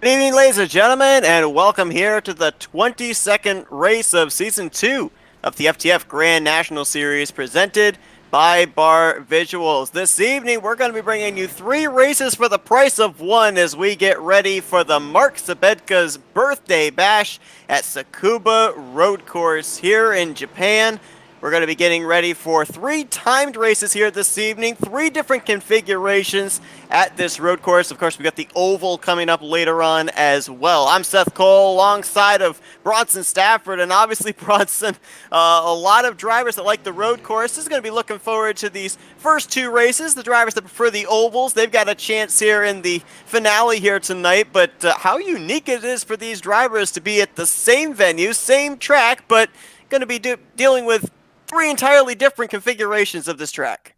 Good evening, ladies and gentlemen, and welcome here to the 22nd race of Season 2 of the FTF Grand National Series presented by Barr Visuals. This evening, we're going to be bringing you 3 races for the price of 1 as we get ready for the Mark Sabedka's birthday bash at Tsukuba Road Course here in Japan. We're going to be getting ready for 3 timed races here this evening, 3 different configurations at this road course. Of course, we've got the oval coming up later on as well. I'm Seth Cole alongside of Bronson Stafford, and obviously Bronson, a lot of drivers that like the road course is going to be looking forward to these first 2 races. The drivers that prefer the ovals, they've got a chance here in the finale here tonight, but how unique it is for these drivers to be at the same venue, same track, but going to be dealing with 3 entirely different configurations of this track.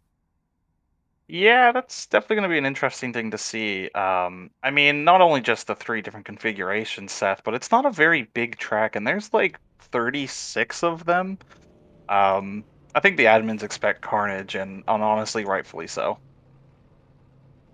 Yeah, that's definitely going to be an interesting thing to see. I mean, not only just the 3 different configurations, Seth, but it's not a very big track, and there's like 36 of them. Um, I think the admins expect carnage, and honestly, rightfully so.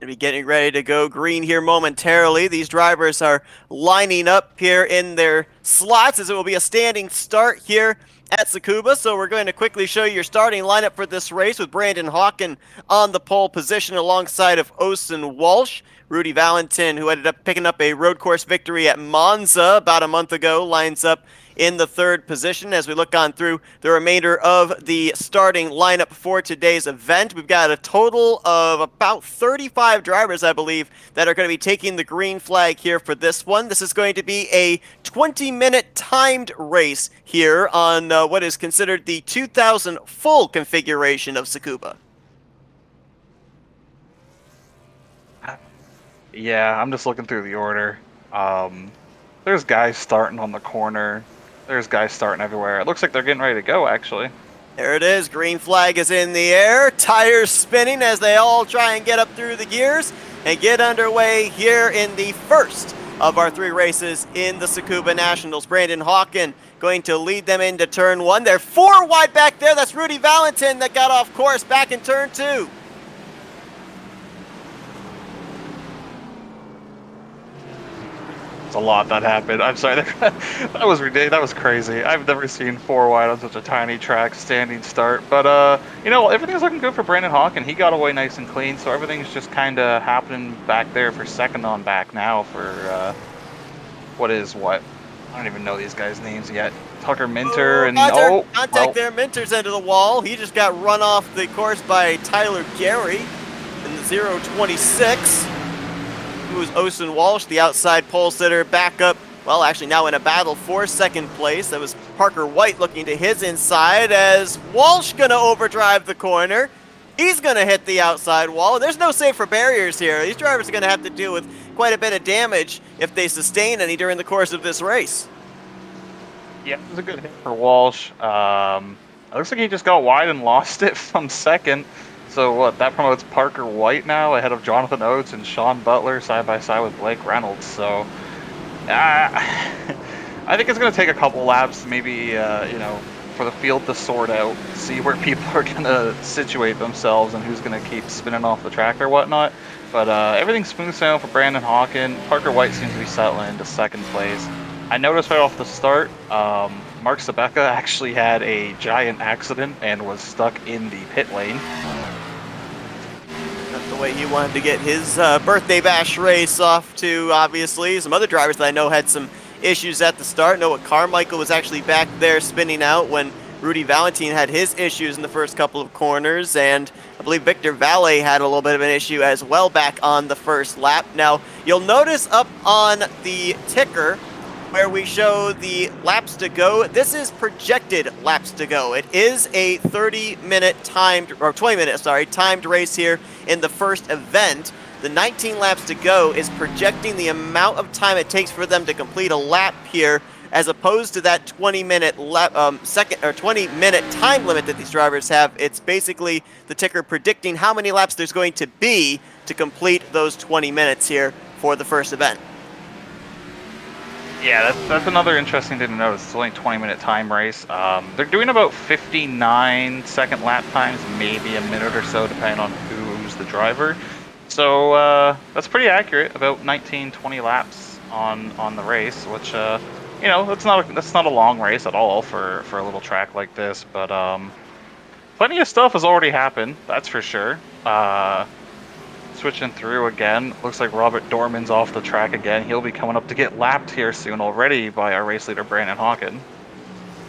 Gonna be getting ready to go green here momentarily. These drivers are lining up here in their slots as it will be a standing start here at Tsukuba. So we're going to quickly show you your starting lineup for this race with Brandon Hawken on the pole position alongside of Osen Walsh. Rudy Valentin, who ended up picking up a road course victory at Monza about a month ago, lines up in the 3rd position as we look on through the remainder of the starting lineup for today's event. We've got a total of about 35 drivers, I believe, that are going to be taking the green flag here for this one. This is going to be a 20-minute timed race here on what is considered the 2000 full configuration of Tsukuba. Yeah, I'm just looking through the order. There's guys starting on the corner. There's guys starting everywhere. It looks like they're getting ready to go, actually. There it is. Green flag is in the air. Tires spinning as they all try and get up through the gears and get underway here in the first of our 3 races in the Tsukuba Nationals. Brandon Hawken going to lead them into turn 1. They're 4 wide back there. That's Rudy Valentin that got off course back in turn 2. It's a lot that happened. I'm sorry, that was ridiculous. That was crazy. I've never seen 4 wide on such a tiny track, standing start. But everything's looking good for Brandon Hawk, and he got away nice and clean. So everything's just kind of happening back there for second on back now for what? I don't even know these guys' names yet. Tucker Minter and Contact there. Minter's into the wall. He just got run off the course by Tyler Gary in the 026. Who is Osen Walsh, the outside pole sitter, back up, well, actually now in a battle for 2nd place. That was Parker White looking to his inside as Walsh going to overdrive the corner. He's going to hit the outside wall. There's no safer barriers here. These drivers are going to have to deal with quite a bit of damage if they sustain any during the course of this race. Yeah, it was a good hit for Walsh. It looks like he just got wide and lost it from second. So what? That promotes Parker White now ahead of Jonathan Oates and Sean Butler side by side with Blake Reynolds. So I think it's going to take a couple laps, maybe for the field to sort out, see where people are going to situate themselves and who's going to keep spinning off the track or whatnot. But everything's smooth sailing for Brandon Hawken. Parker White seems to be settling into 2nd place. I noticed right off the start, Mark Sabeka actually had a giant accident and was stuck in the pit lane. That's the way he wanted to get his birthday bash race off to, obviously. Some other drivers that I know had some issues at the start. Noah Carmichael was actually back there spinning out when Rudy Valentin had his issues in the first couple of corners, and I believe Victor Valle had a little bit of an issue as well back on the first lap. Now, you'll notice up on the ticker where we show the laps to go. This is projected laps to go. It is a 30-minute timed, or 20-minute, sorry, timed race here in the first event. The 19 laps to go is projecting the amount of time it takes for them to complete a lap here, as opposed to that 20-minute 20-minute time limit that these drivers have. It's basically the ticker predicting how many laps there's going to be to complete those 20 minutes here for the first event. Yeah, that's another interesting thing to notice. It's only a 20-minute time race. They're doing about 59-second lap times, maybe a minute or so, depending on who's the driver. So that's pretty accurate, about 19, 20 laps on the race, which you know, that's not a long race at all for a little track like this, but plenty of stuff has already happened, that's for sure. Switching through again, looks like Robert Dorman's off the track again. He'll be coming up to get lapped here soon already by our race leader Brandon Hawken.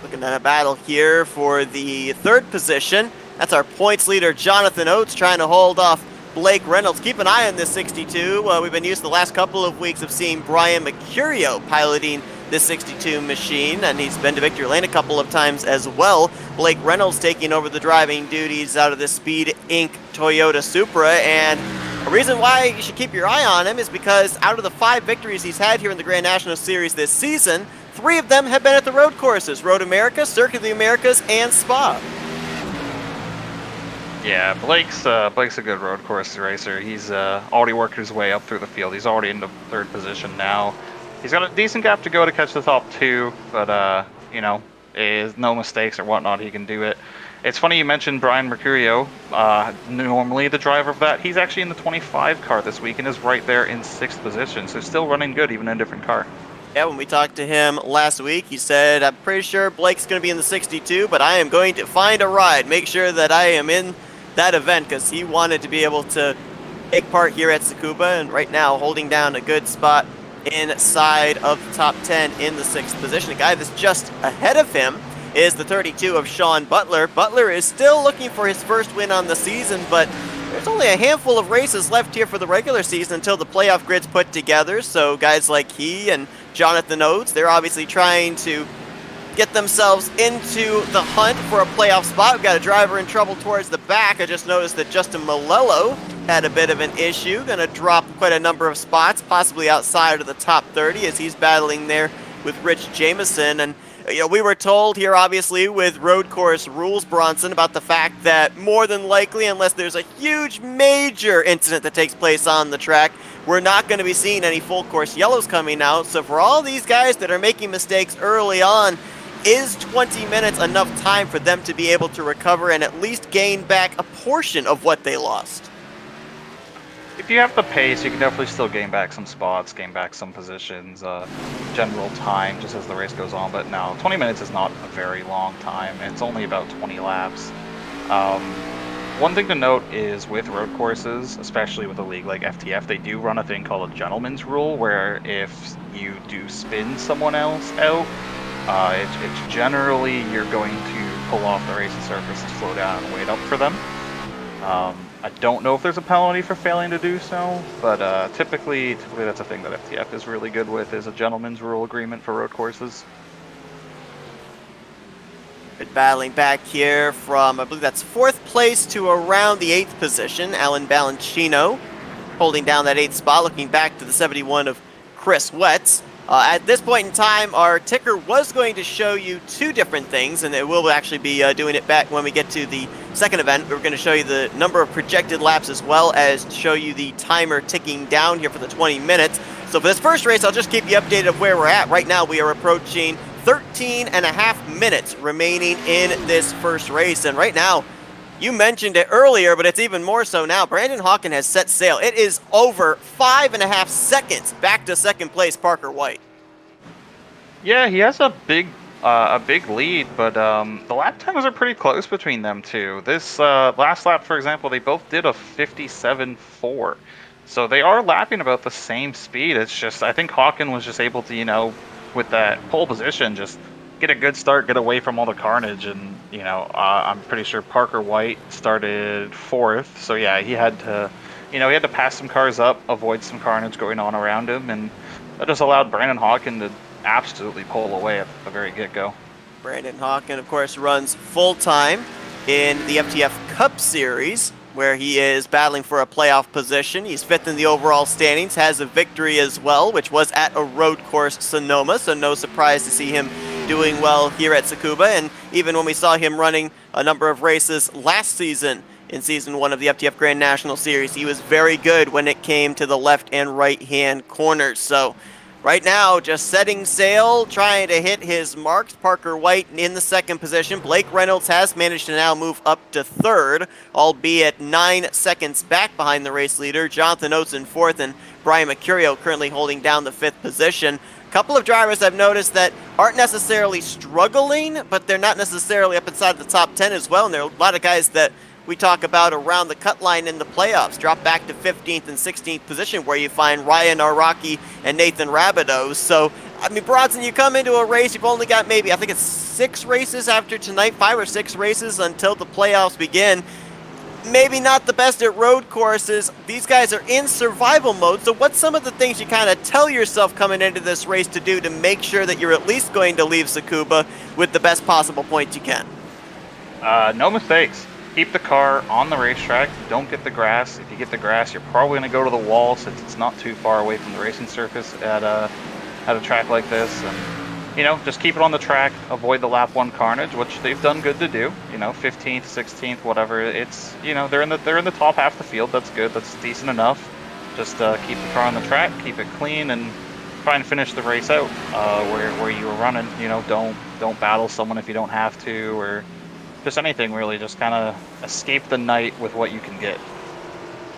Looking at a battle here for the third position. That's our points leader, Jonathan Oates, trying to hold off Blake Reynolds. Keep an eye on this 62. We've been used the last couple of weeks of seeing Brian Mercurio piloting this 62 machine, and he's been to victory lane a couple of times as well. Blake Reynolds taking over the driving duties out of the Speed Inc. Toyota Supra, and a reason why you should keep your eye on him is because out of the 5 victories he's had here in the Grand National Series this season, 3 of them have been at the road courses: Road America, Circuit of the Americas, and Spa. Yeah, Blake's a good road course racer. He's already worked his way up through the field. He's already in the 3rd position now. He's got a decent gap to go to catch the top 2, but you know, is no mistakes or whatnot, he can do it. It's funny you mentioned Brian Mercurio. Normally the driver of that, he's actually in the 25 car this week and is right there in 6th position, so still running good even in a different car. Yeah, when we talked to him last week, he said, I'm pretty sure Blake's going to be in the 62, but I am going to find a ride, make sure that I am in that event, because he wanted to be able to take part here at Tsukuba, and right now holding down a good spot inside of the top 10 in the 6th position. A guy that's just ahead of him is the 32 of Sean Butler. Butler is still looking for his first win on the season, but there's only a handful of races left here for the regular season until the playoff grid's put together, so guys like he and Jonathan Oates, they're obviously trying to get themselves into the hunt for a playoff spot. We've got a driver in trouble towards the back. I just noticed that Justin Malello had a bit of an issue, going to drop quite a number of spots, possibly outside of the top 30 as he's battling there with Rich Jameson. And you know, we were told here, obviously, with road course rules, Bronson, about the fact that more than likely, unless there's a huge major incident that takes place on the track, we're not going to be seeing any full course yellows coming out. So for all these guys that are making mistakes early on, is 20 minutes enough time for them to be able to recover and at least gain back a portion of what they lost? If you have the pace, you can definitely still gain back some spots, gain back some positions, general time just as the race goes on. But no, 20 minutes is not a very long time. It's only about 20 laps. One thing to note is with road courses, especially with a league like FTF, they do run a thing called a gentleman's rule, where if you do spin someone else out, it's generally you're going to pull off the racing surface to slow down and wait up for them. I don't know if there's a penalty for failing to do so, but typically that's a thing that FTF is really good with, is a gentleman's rule agreement for road courses. Good battling back here from, I believe that's 4th place to around the 8th position. Alan Balanchino holding down that 8th spot, looking back to the 71 of Chris Wetz. At this point in time, our ticker was going to show you 2 different things, and it will actually be doing it back when we get to the second event. We're going to show you the number of projected laps as well as show you the timer ticking down here for the 20 minutes. So for this first race, I'll just keep you updated of where we're at. Right now, we are approaching 13 and a half minutes remaining in this first race, and right now, you mentioned it earlier, but it's even more so now. Brandon Hawken has set sail. It is over 5.5 seconds back to second place, Parker White. Yeah, he has a big lead, but the lap times are pretty close between them two. This last lap, for example, they both did a 57.4. So they are lapping about the same speed. It's just, I think Hawken was just able to, you know, with that pole position, just get a good start, get away from all the carnage, and you know, I'm pretty sure Parker White started 4th, so yeah, he had to, you know, he had to pass some cars up, avoid some carnage going on around him, and that just allowed Brandon Hawken to absolutely pull away at the very get-go. Brandon Hawken, of course, runs full-time in the FTF Cup Series, where he is battling for a playoff position. He's 5th in the overall standings, has a victory as well, which was at a road course Sonoma, so no surprise to see him doing well here at Tsukuba. And even when we saw him running a number of races last season in Season 1 of the FTF Grand National Series, he was very good when it came to the left and right-hand corners. So Right now, just setting sail, trying to hit his marks. Parker White in the second position. Blake Reynolds has managed to now move up to third, albeit 9 seconds back behind the race leader. Jonathan Oates in fourth, and Brian Mercurio currently holding down the fifth position. A couple of drivers I've noticed that aren't necessarily struggling, but they're not necessarily up inside the top 10 as well, and there are a lot of guys that we talk about around the cut line in the playoffs, drop back to 15th and 16th position where you find Ryan Araki and Nathan Rabideau. So, I mean, Bronson, you come into a race, you've only got maybe, I think it's 6 races after tonight, 5 or 6 races until the playoffs begin. Maybe not the best at road courses. These guys are in survival mode, so what's some of the things you kind of tell yourself coming into this race to do to make sure that you're at least going to leave Tsukuba with the best possible points you can? No mistakes. Keep the car on the racetrack. Don't get the grass. If you get the grass, you're probably going to go to the wall since it's not too far away from the racing surface at a track like this. And, you know, just keep it on the track. Avoid the lap 1 carnage, which they've done good to do. You know, 15th, 16th, whatever. It's, you know, they're in the top half of the field. That's good. That's decent enough. Just keep the car on the track, keep it clean, and try and finish the race out where you were running. You know, don't battle someone if you don't have to, or just anything really. Just kind of escape the night with what you can get.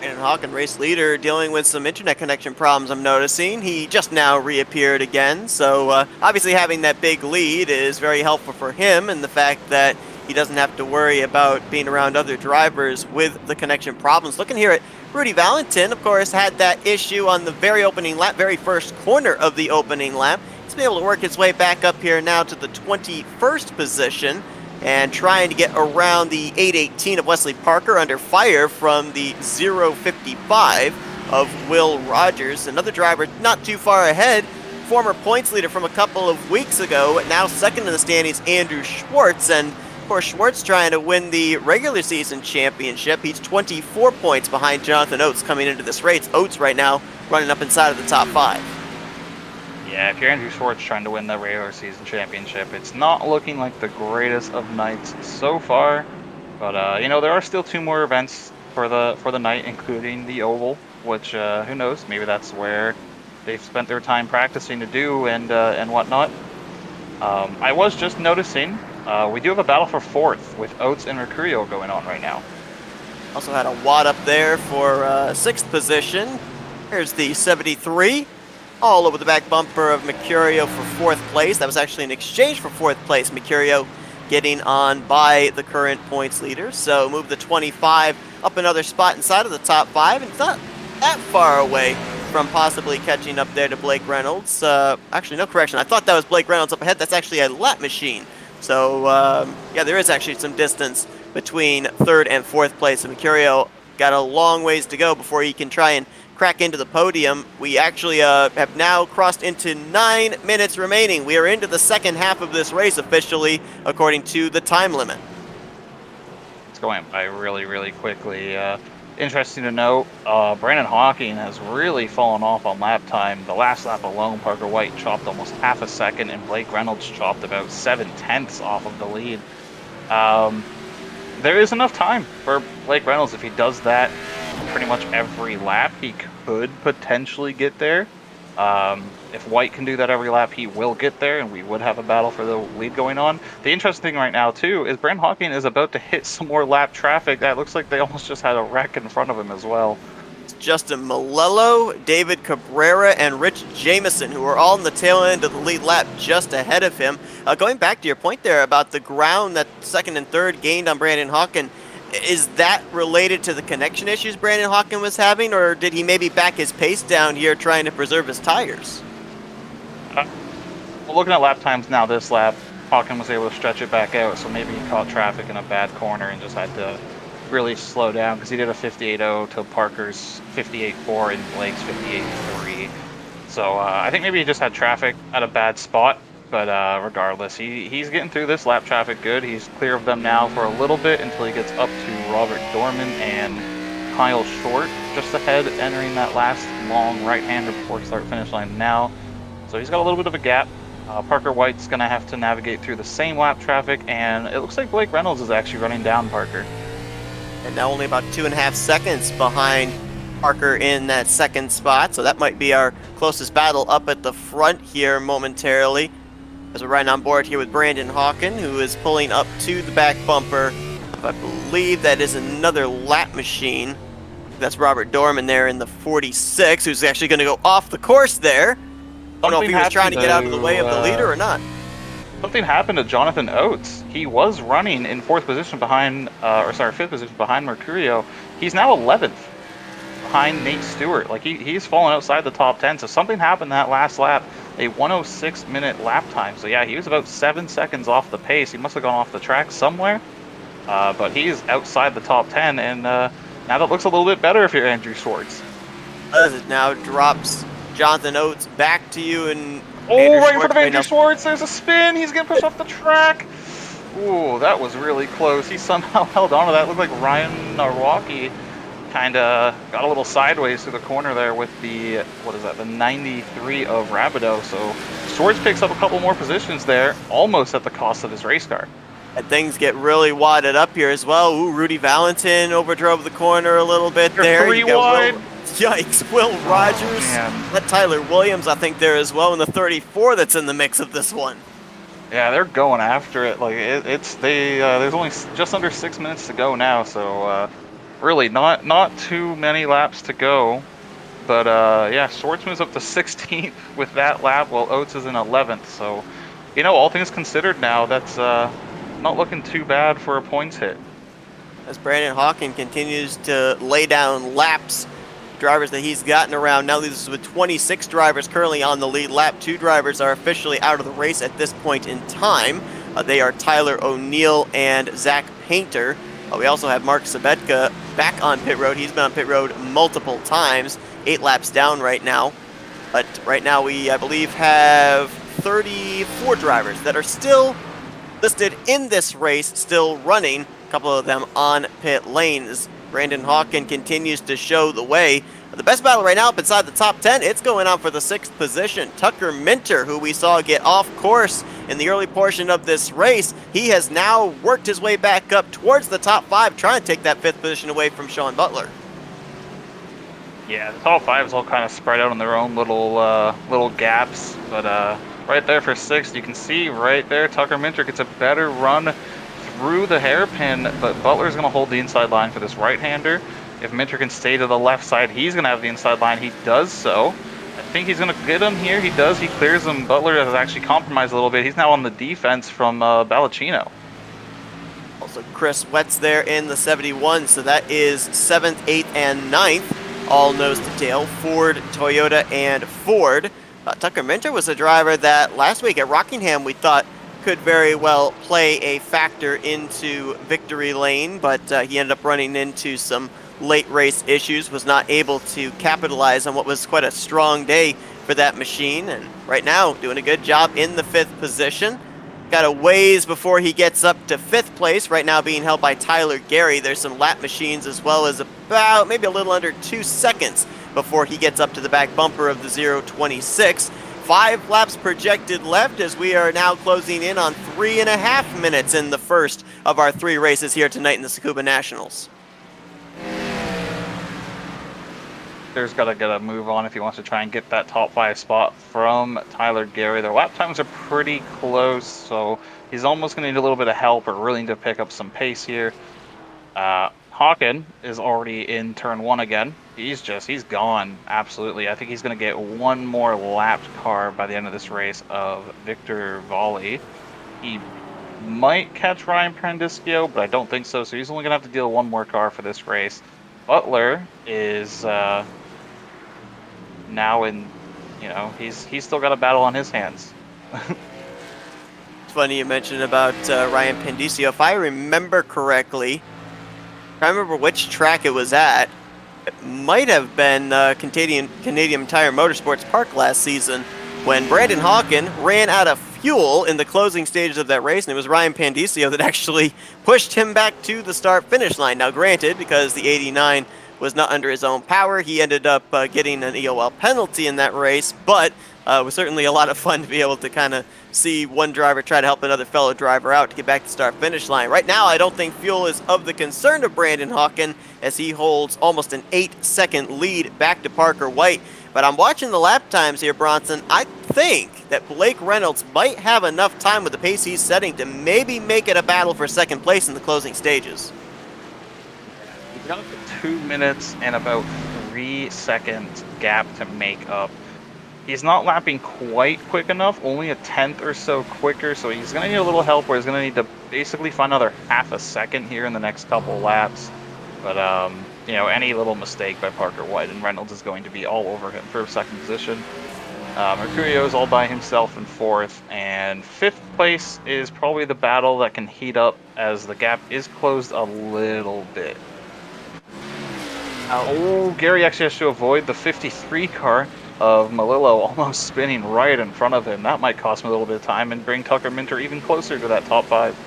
And Hawken, race leader, dealing with some internet connection problems, I'm noticing. He just now reappeared again, so obviously having that big lead is very helpful for him, and the fact that he doesn't have to worry about being around other drivers with the connection problems. Looking here at Rudy Valentin, of course, had that issue on the very opening lap, very first corner of the opening lap. He's been able to work his way back up here now to the 21st position, and trying to get around the 818 of Wesley Parker, under fire from the 055 of Will Rogers. Another driver not too far ahead, former points leader from a couple of weeks ago, now second in the standings, Andrew Schwartz. And of course, Schwartz trying to win the regular season championship. He's 24 points behind Jonathan Oates coming into this race. Oates right now running up inside of the top 5. Yeah, if you're Andrew Schwartz trying to win the regular season championship, it's not looking like the greatest of nights so far. But you know, there are still 2 more events for the night, including the Oval, which who knows? Maybe that's where they've spent their time practicing to do and whatnot. I was just noticing we do have a battle for 4th with Oates and Mercurio going on right now. Also had a Watt up there for 6th position. Here's the 73. All over the back bumper of Mercurio for 4th place. That was actually an exchange for 4th place. Mercurio getting on by the current points leader. So move the 25 up another spot inside of the top 5. And it's not that far away from possibly catching up there to Blake Reynolds. Actually, no correction. I thought that was Blake Reynolds up ahead. That's actually a lap machine. So, yeah, there is actually some distance between 3rd and 4th place. And Mercurio got a long ways to go before he can try and crack into the podium. We actually have now crossed into 9 minutes remaining. We are into the second half of this race officially, according to the time limit. It's going by really, really quickly. Interesting to note, Brandon Hawking has really fallen off on lap time. The last lap alone, Parker White chopped almost half a second, and Blake Reynolds chopped about 7/10 off of the lead. There is enough time for Blake Reynolds. If he does that pretty much every lap, he could potentially get there. If White can do that every lap, he will get there, and we would have a battle for the lead going on. The interesting thing right now, too, is Brandon Hawking is about to hit some more lap traffic. That looks like they almost just had a wreck in front of him as well. Justin Malello, David Cabrera, and Rich Jameson, who are all in the tail end of the lead lap just ahead of him. Going back to your point there about the ground that 2nd and 3rd gained on Brandon Hawking, is that related to the connection issues Brandon Hawking was having, or did he maybe back his pace down here trying to preserve his tires? Well, looking at lap times now, this lap, Hawking was able to stretch it back out, so maybe he caught traffic in a bad corner and just had to really slow down, because he did a 58.0 to Parker's 58.4 and Blake's 58.3. So I think maybe he just had traffic at a bad spot. But regardless, he's getting through this lap traffic good. He's clear of them now for a little bit until he gets up to Robert Dorman and Kyle Short just ahead, entering that last long right-hander before start-finish line now. So he's got a little bit of a gap. Parker White's going to have to navigate through the same lap traffic, and it looks like Blake Reynolds is actually running down Parker. And now only about 2.5 seconds behind Parker in that second spot, so that might be our closest battle up at the front here momentarily. As we're riding on board here with Brandon Hawken, who is pulling up to the back bumper. I believe that is another lap machine. That's Robert Dorman there in the 46, who's actually going to go off the course there. I don't know if he was trying to get out of the way of the leader or not. Something happened to Jonathan Oates. He was running in fifth position behind Mercurio. He's now 11th behind Nate Stewart. Like he's fallen outside the top 10. So something happened that last lap. A 1:06-minute lap time. So yeah, he was about 7 seconds off the pace. He must have gone off the track somewhere. But he's outside the top 10, and now that looks a little bit better if you're Andrew Schwartz. As it now drops Jonathan Oates back to you, and right in front of Andrew Schwartz. There's a spin. He's getting pushed off the track. Ooh, that was really close. He somehow held on to that. Looked like Ryan Narwaki kind of got a little sideways through the corner there with the, the 93 of Rabideau. So Schwartz picks up a couple more positions there, almost at the cost of his race car. And things get really wadded up here as well. Ooh, Rudy Valentin overdrove the corner a little bit there. 3 wide. Yikes, Will Rogers. That Tyler Williams, I think, there as well in the 34 that's in the mix of this one. Yeah, they're going after it. Like there's only just under 6 minutes to go now, so really not too many laps to go. But yeah, Schwartz moves up to 16th with that lap, while Oates is in 11th. So, all things considered now, that's not looking too bad for a points hit. As Brandon Hawken continues to lay down laps, drivers that he's gotten around. Now this is with 26 drivers currently on the lead lap. 2 drivers are officially out of the race at this point in time. They are Tyler O'Neill and Zach Painter. We also have Mark Sabetka back on pit road. He's been on pit road multiple times, 8 laps down right now. But right now we, I believe, have 34 drivers that are still listed in this race, still running. A couple of them on pit lanes. Brandon Hawken continues to show the way. The best battle right now up inside the top 10, it's going on for the 6th position. Tucker Minter, who we saw get off course in the early portion of this race, he has now worked his way back up towards the top 5, trying to take that 5th position away from Sean Butler. Yeah, the top 5 is all kind of spread out in their own little gaps, but right there for 6th, you can see right there Tucker Minter gets a better run through the hairpin, but Butler's going to hold the inside line for this right-hander. If Minter can stay to the left side, he's going to have the inside line. He does so. I think he's going to get him here. He does. He clears him. Butler has actually compromised a little bit. He's now on the defense from Balacino. Also, Chris Wett's there in the 71, so that is 7th, 8th, and 9th, all nose to tail. Ford, Toyota, and Ford. Tucker Minter was a driver that last week at Rockingham we thought could very well play a factor into victory lane, but he ended up running into some late race issues, was not able to capitalize on what was quite a strong day for that machine, and right now doing a good job in the 5th position. Got a ways before he gets up to 5th place, right now being held by Tyler Gary. There's some lap machines as well as about maybe a little under 2 seconds before he gets up to the back bumper of the 026. 5 laps projected left as we are now closing in on 3.5 minutes in the first of our 3 races here tonight in the Tsukuba Nationals. There's got to get a move on if he wants to try and get that top 5 spot from Tyler Gary. Their lap times are pretty close, so he's almost going to need a little bit of help or really need to pick up some pace here. Hawken is already in turn 1 again. He's gone, absolutely. I think he's going to get one more lapped car by the end of this race of Victor Volley. He might catch Ryan Prandiscio, but I don't think so, so he's only going to have to deal with one more car for this race. Butler is now in, he's still got a battle on his hands. It's funny you mentioned about Ryan Prandiscio. If I remember correctly, I remember which track it was at. It might have been Canadian Tire Motorsports Park last season when Brandon Hawken ran out of fuel in the closing stages of that race, and it was Ryan Prandiscio that actually pushed him back to the start-finish line. Now, granted, because the 89 was not under his own power, he ended up getting an EOL penalty in that race, but It was certainly a lot of fun to be able to kind of see one driver try to help another fellow driver out to get back to start finish line. Right now, I don't think fuel is of the concern of Brandon Hawken as he holds almost an 8-second lead back to Parker White. But I'm watching the lap times here, Bronson. I think that Blake Reynolds might have enough time with the pace he's setting to maybe make it a battle for second place in the closing stages. He's got 2 minutes and about 3 seconds gap to make up. He's not lapping quite quick enough, only a tenth or so quicker, so he's going to need a little help where he's going to need to basically find another half a second here in the next couple laps. But, any little mistake by Parker White and Reynolds is going to be all over him for second position. Mercurio is all by himself in fourth, and fifth place is probably the battle that can heat up as the gap is closed a little bit. Gary actually has to avoid the 53 car of Malillo almost spinning right in front of him. That might cost him a little bit of time and bring Tucker Minter even closer to that top 5.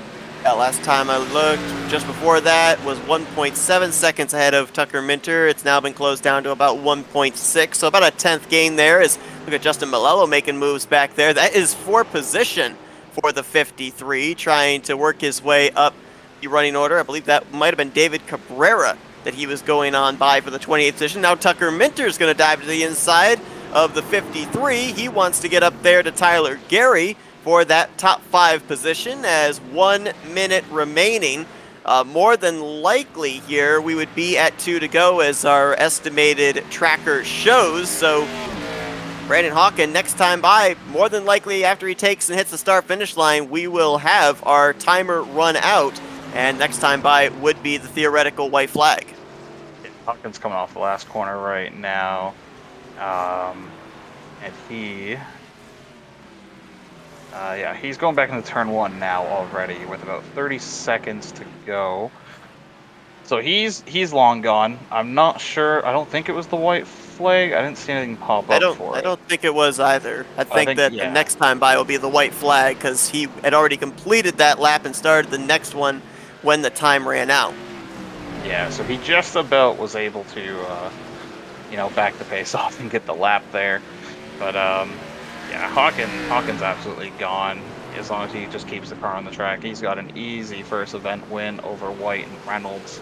Yeah, last time I looked, just before that, was 1.7 seconds ahead of Tucker Minter. It's now been closed down to about 1.6, so about a 10th gain there. Look at Justin Malillo making moves back there. That is for position for the 53, trying to work his way up the running order. I believe that might have been David Cabrera that he was going on by for the 28th position. Now Tucker Minter is going to dive to the inside of the 53. He wants to get up there to Tyler Gary for that top 5 position as 1 minute remaining. More than likely here we would be at 2 to go as our estimated tracker shows. So Brandon Hawken next time by, more than likely after he takes and hits the start finish line, we will have our timer run out, and next time by would be the theoretical white flag. Hawken's coming off the last corner right now. And he's going back into turn 1 now already with about 30 seconds to go. So he's long gone. I'm not sure. I don't think it was the white flag. I didn't see anything pop up for it. I don't think it was either. I think that the next time by will be the white flag because he had already completed that lap and started the next one when the time ran out. Yeah, so he just about was able to, back the pace off and get the lap there. But, Hawken's absolutely gone as long as he just keeps the car on the track. He's got an easy first event win over White and Reynolds,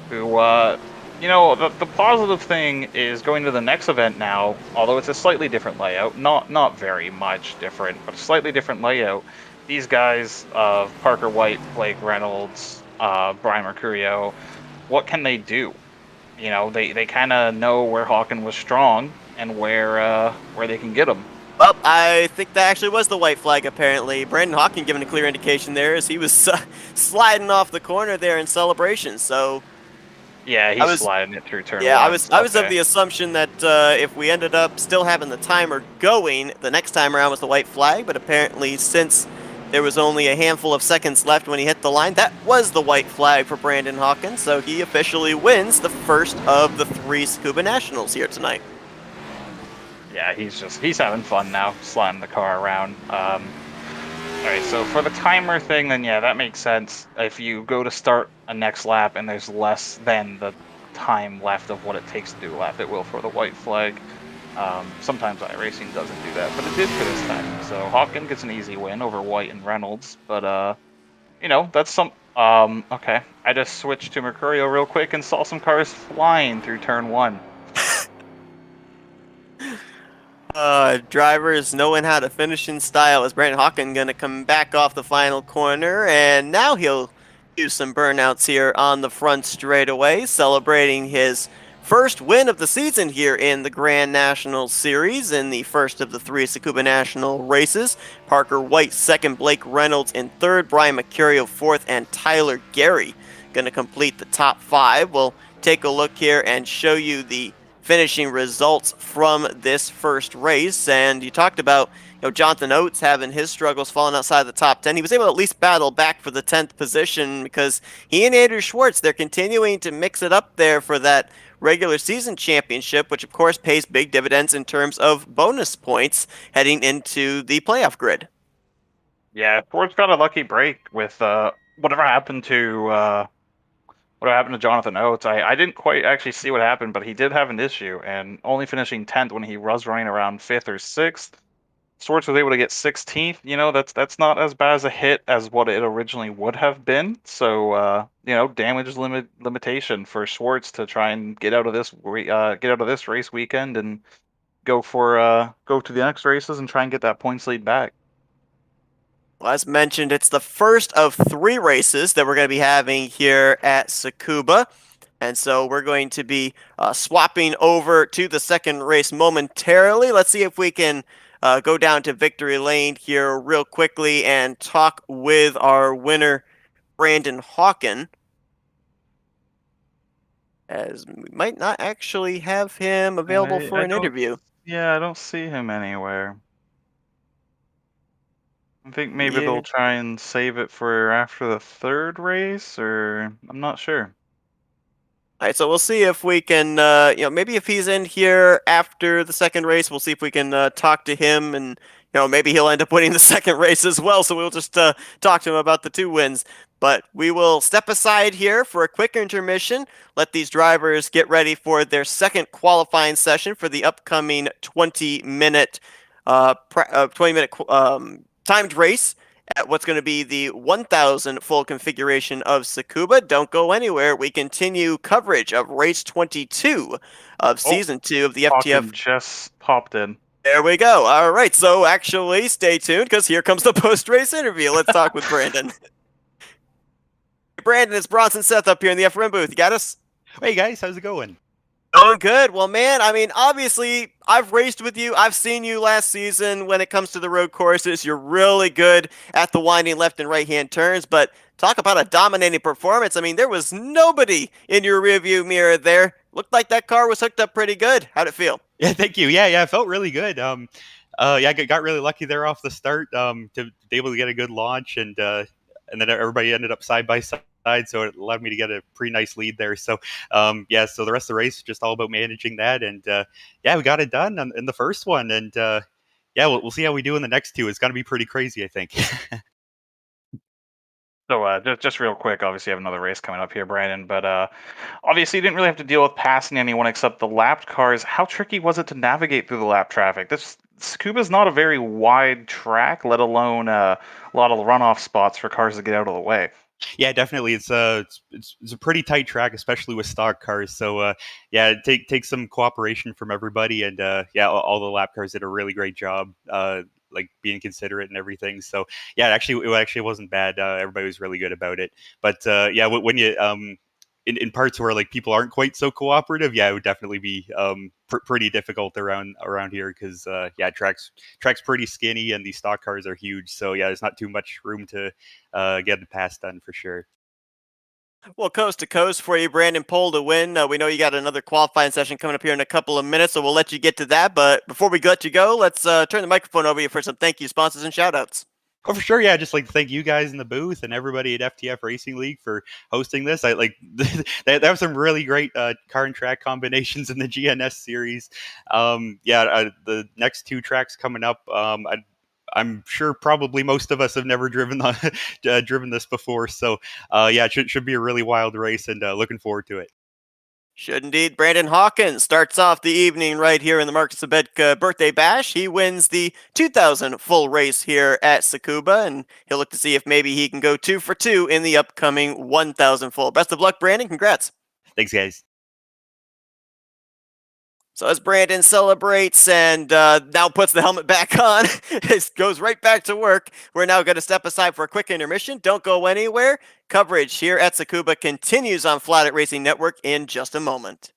who, the positive thing is going to the next event now, although it's a slightly different layout, not very much different, but a slightly different layout. These guys, Parker White, Blake Reynolds, Brian Mercurio, what can they do? They kind of know where Hawken was strong and where they can get him. Well, I think that actually was the white flag, apparently. Brandon Hawken giving a clear indication there as he was sliding off the corner there in celebration, so... Yeah, he's sliding it through turn 1. I was of the assumption that if we ended up still having the timer going, the next time around was the white flag, but apparently since there was only a handful of seconds left when he hit the line, that was the white flag for Brandon Hawken, so he officially wins the first of the 3 Tsukuba Nationals here tonight. Yeah, he's having fun now, sliding the car around. Alright, so for the timer thing, then yeah, that makes sense. If you go to start a next lap and there's less than the time left of what it takes to do a lap, it will for the white flag. Sometimes iRacing doesn't do that, but it did for this time. So Hawken gets an easy win over White and Reynolds, but that's some... okay, I just switched to Mercurio real quick and saw some cars flying through turn 1. Drivers knowing how to finish in style as Brandon Hawken going to come back off the final corner, and now he'll use some burnouts here on the front straightaway, celebrating his first win of the season here in the Grand National Series in the first of the 3 Tsukuba National races. Parker White second, Blake Reynolds in third, Brian Mercurio fourth, and Tyler Gary going to complete the top 5. We'll take a look here and show you the finishing results from this first race. And you talked about Jonathan Oates having his struggles falling outside the top 10. He was able to at least battle back for the 10th position because he and Andrew Schwartz, they're continuing to mix it up there for that regular season championship, which of course pays big dividends in terms of bonus points heading into the playoff grid. Yeah, Schwartz got a lucky break with whatever happened to Jonathan Oates. I didn't quite actually see what happened, but he did have an issue, and only finishing 10th when he was running around 5th or 6th Swords was able to get 16th. That's not as bad as a hit as what it originally would have been. So damage limitation for Schwartz to try and get out of this race weekend and go to the next races and try and get that points lead back. Well, as mentioned, it's the first of 3 races that we're going to be having here at Tsukuba. And so we're going to be swapping over to the second race momentarily. Let's see if we can go down to victory lane here real quickly and talk with our winner, Brandon Hawken. As we might not actually have him available for an interview. Yeah, I don't see him anywhere. I think maybe Yeah. they'll try and save it for after the third race, or I'm not sure. All right, so we'll see if we can, maybe if he's in here after the second race, we'll see if we can talk to him, and maybe he'll end up winning the second race as well. So we'll just talk to him about the 2 wins. But we will step aside here for a quick intermission. Let these drivers get ready for their second qualifying session for the upcoming 20-minute, timed race at what's going to be the 1,000 full configuration of Tsukuba. Don't go anywhere. We continue coverage of race 22 of season 2 of the FTF. Just popped in. There we go. All right. So actually, stay tuned because here comes the post-race interview. Let's talk with Brandon. Brandon, it's Bronson Seth up here in the FRM booth. You got us? Hey guys, how's it going? Going good. Well, man, I mean, obviously, I've raced with you. I've seen you last season when it comes to the road courses. You're really good at the winding left and right-hand turns, but talk about a dominating performance. I mean, there was nobody in your rearview mirror there. Looked like that car was hooked up pretty good. How'd it feel? Yeah, thank you. Yeah, it felt really good. I got really lucky there off the start to be able to get a good launch, and then everybody ended up side by side. So it allowed me to get a pretty nice lead there. So, so the rest of the race is just all about managing that. And we got it done in the first one. And we'll see how we do in the next 2. It's going to be pretty crazy, I think. So just real quick, obviously you have another race coming up here, Brandon, but obviously you didn't really have to deal with passing anyone except the lapped cars. How tricky was it to navigate through the lap traffic? Tsukuba's not a very wide track, let alone a lot of runoff spots for cars to get out of the way. Yeah, definitely. It's a pretty tight track, especially with stock cars. So it takes some cooperation from everybody, and all the lap cars did a really great job, like being considerate and everything. So it actually wasn't bad. Everybody was really good about it. But when you in parts where like people aren't quite so cooperative, it would definitely be pretty difficult around here because track's pretty skinny and these stock cars are huge. So there's not too much room to get the pass done for sure. Well, coast to coast for you, Brandon. Pole to win. We know you got another qualifying session coming up here in a couple of minutes, so we'll let you get to that. But before we let you go, let's turn the microphone over to you for some thank you sponsors and shout outs. Oh, for sure. Yeah, I'd just like to thank you guys in the booth and everybody at FTF Racing League for hosting this. I like that was some really great car and track combinations in the GNS series. The next 2 tracks coming up. I'm sure probably most of us have never driven this before. So it should be a really wild race, and looking forward to it. Should indeed. Brandon Hawkins starts off the evening right here in the Marcus Abedka birthday bash. He wins the 2,000 full race here at Tsukuba, and he'll look to see if maybe he can go 2 for 2 in the upcoming 1,000 full. Best of luck, Brandon. Congrats. Thanks, guys. So as Brandon celebrates and now puts the helmet back on, it goes right back to work. We're now going to step aside for a quick intermission. Don't go anywhere. Coverage here at Tsukuba continues on Flatout Racing Network in just a moment.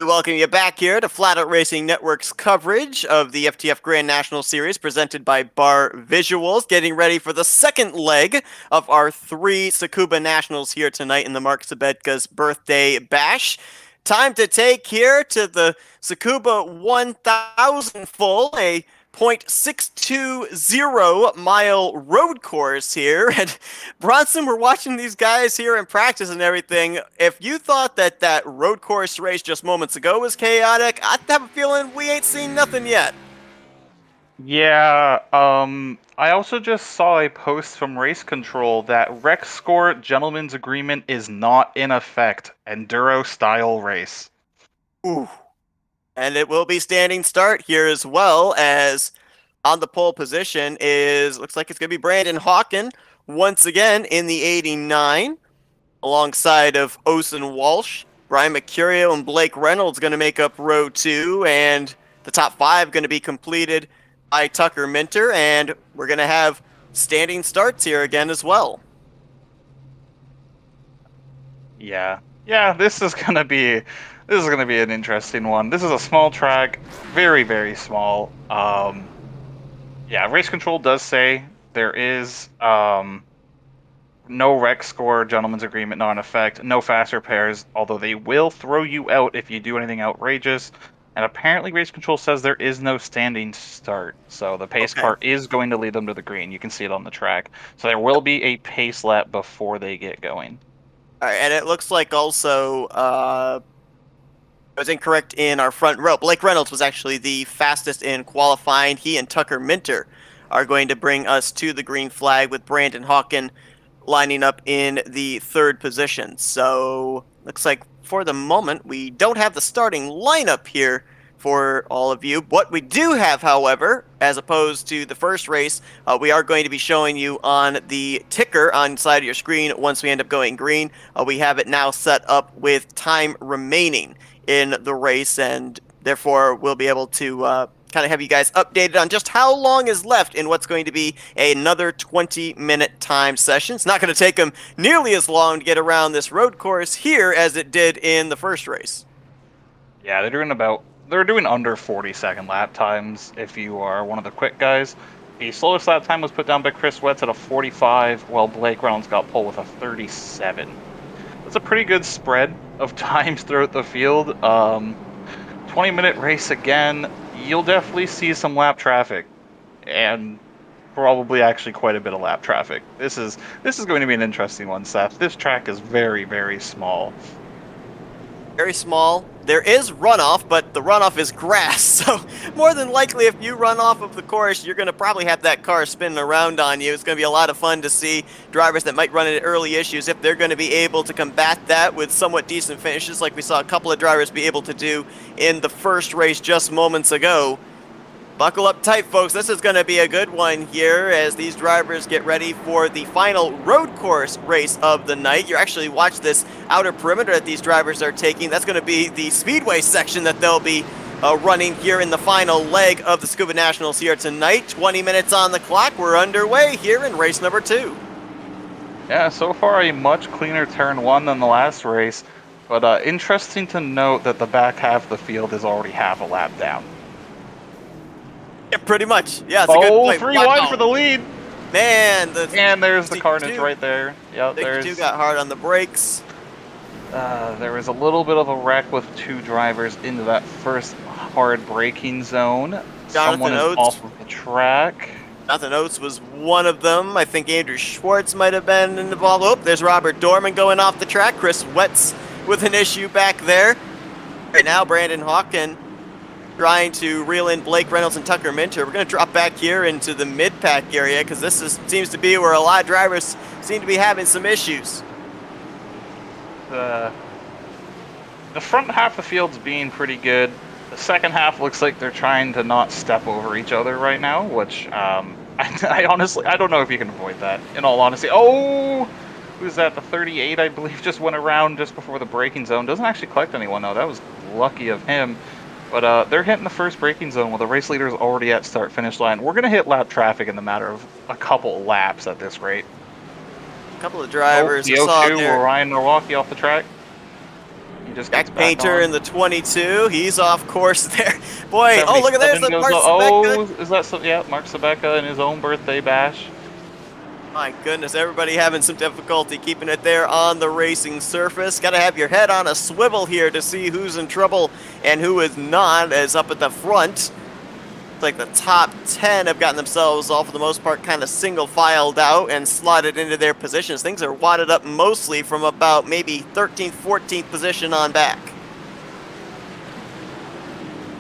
Welcome you back here to Flatout Racing Network's coverage of the FTF Grand National Series presented by Barr Visuals, getting ready for the second leg of our 3 Tsukuba Nationals here tonight in the Mark Sabetka's birthday bash. Time to take here to the Tsukuba 1000 full, a .620 mile road course here. And Bronson, we're watching these guys here in practice and everything. If you thought that road course race just moments ago was chaotic, I have a feeling we ain't seen nothing yet. Yeah, I also just saw a post from Race Control that Rec Score Gentleman's Agreement is not in effect. Enduro style race. Ooh. And it will be standing start here as well, as on the pole position looks like it's going to be Brandon Hawken once again in the 89, alongside of Osen Walsh. Brian Mercurio and Blake Reynolds going to make up row 2, and the top 5 going to be completed by Tucker Minter, and we're going to have standing starts here again as well. Yeah, this is gonna be an interesting one. This is a small track, very, very small. Yeah, Race Control does say there is no rec score, gentleman's agreement not in effect, no faster pairs, although they will throw you out if you do anything outrageous. And apparently Race Control says there is no standing start, so the pace car is going to lead them to the green. You can see it on the track. So there will be a pace lap before they get going. All right, and it looks like also I was incorrect in our front row. Blake Reynolds was actually the fastest in qualifying. He and Tucker Minter are going to bring us to the green flag, with Brandon Hawken lining up in the 3rd position. So looks like for the moment we don't have the starting lineup here for all of you. What we do have, however, as opposed to the first race, we are going to be showing you on the ticker on the side of your screen once we end up going green. We have it now set up with time remaining in the race, and therefore we'll be able to kind of have you guys updated on just how long is left in what's going to be another 20-minute time session. It's not going to take them nearly as long to get around this road course here as it did in the first race. Yeah, they're doing under 40-second lap times if you are one of the quick guys. The slowest lap time was put down by Chris Wetz at a 45, while Blake Reynolds got pole with a 37. That's a pretty good spread of times throughout the field. 20-minute race again. You'll definitely see some lap traffic, and probably actually quite a bit of lap traffic. This is going to be an interesting one, Seth. This track is very, very small. Very small. There is runoff, but the runoff is grass, so more than likely if you run off of the course, you're going to probably have that car spinning around on you. It's going to be a lot of fun to see drivers that might run into early issues, if they're going to be able to combat that with somewhat decent finishes, like we saw a couple of drivers be able to do in the first race just moments ago. Buckle up tight, folks. This is going to be a good one here as these drivers get ready for the final road course race of the night. You actually watch this outer perimeter that these drivers are taking. That's going to be the speedway section that they'll be running here in the final leg of the Tsukuba Nationals here tonight. 20 minutes on the clock. We're underway here in race number 2. Yeah, so far a much cleaner turn 1 than the last race, but interesting to note that the back half of the field is already half a lap down. Yeah, pretty much. Yeah, it's a good point. 3 wide for the lead. Man, and there's the carnage right there. Yep, there's 2 got hard on the brakes. There was a little bit of a wreck with 2 drivers into that first hard braking zone. Someone is off of the track. Jonathan Oates was one of them. I think Andrew Schwartz might have been involved. Oh, there's Robert Dorman going off the track. Chris Wetz with an issue back there. Right now, Brandon Hawken trying to reel in Blake Reynolds and Tucker Minter. We're going to drop back here into the mid-pack area because this seems to be where a lot of drivers seem to be having some issues. The front half of the field's being pretty good. The second half looks like they're trying to not step over each other right now, which I honestly, I don't know if you can avoid that, in all honesty. Oh, who's that? The 38, I believe, just went around just before the braking zone. Doesn't actually collect anyone, though. That was lucky of him. But they're hitting the first braking zone while the race leader is already at start-finish line. We're going to hit lap traffic in the matter of a couple laps at this rate. A couple of drivers. The 02, Ryan Nowacki off the track. He just Jack gets back Painter on. in the 22. He's off course there. Boy, oh, look at there's 77 the goes Mark up. Sebeka. Oh, is that so? Yeah, Mark Sebeka in his own birthday bash. My goodness, everybody having some difficulty keeping it there on the racing surface. Got to have your head on a swivel here to see who's in trouble and who is not, as up at the front. Like the top 10 have gotten themselves all for the most part kind of single filed out and slotted into their positions. Things are wadded up mostly from about maybe 13th, 14th position on back.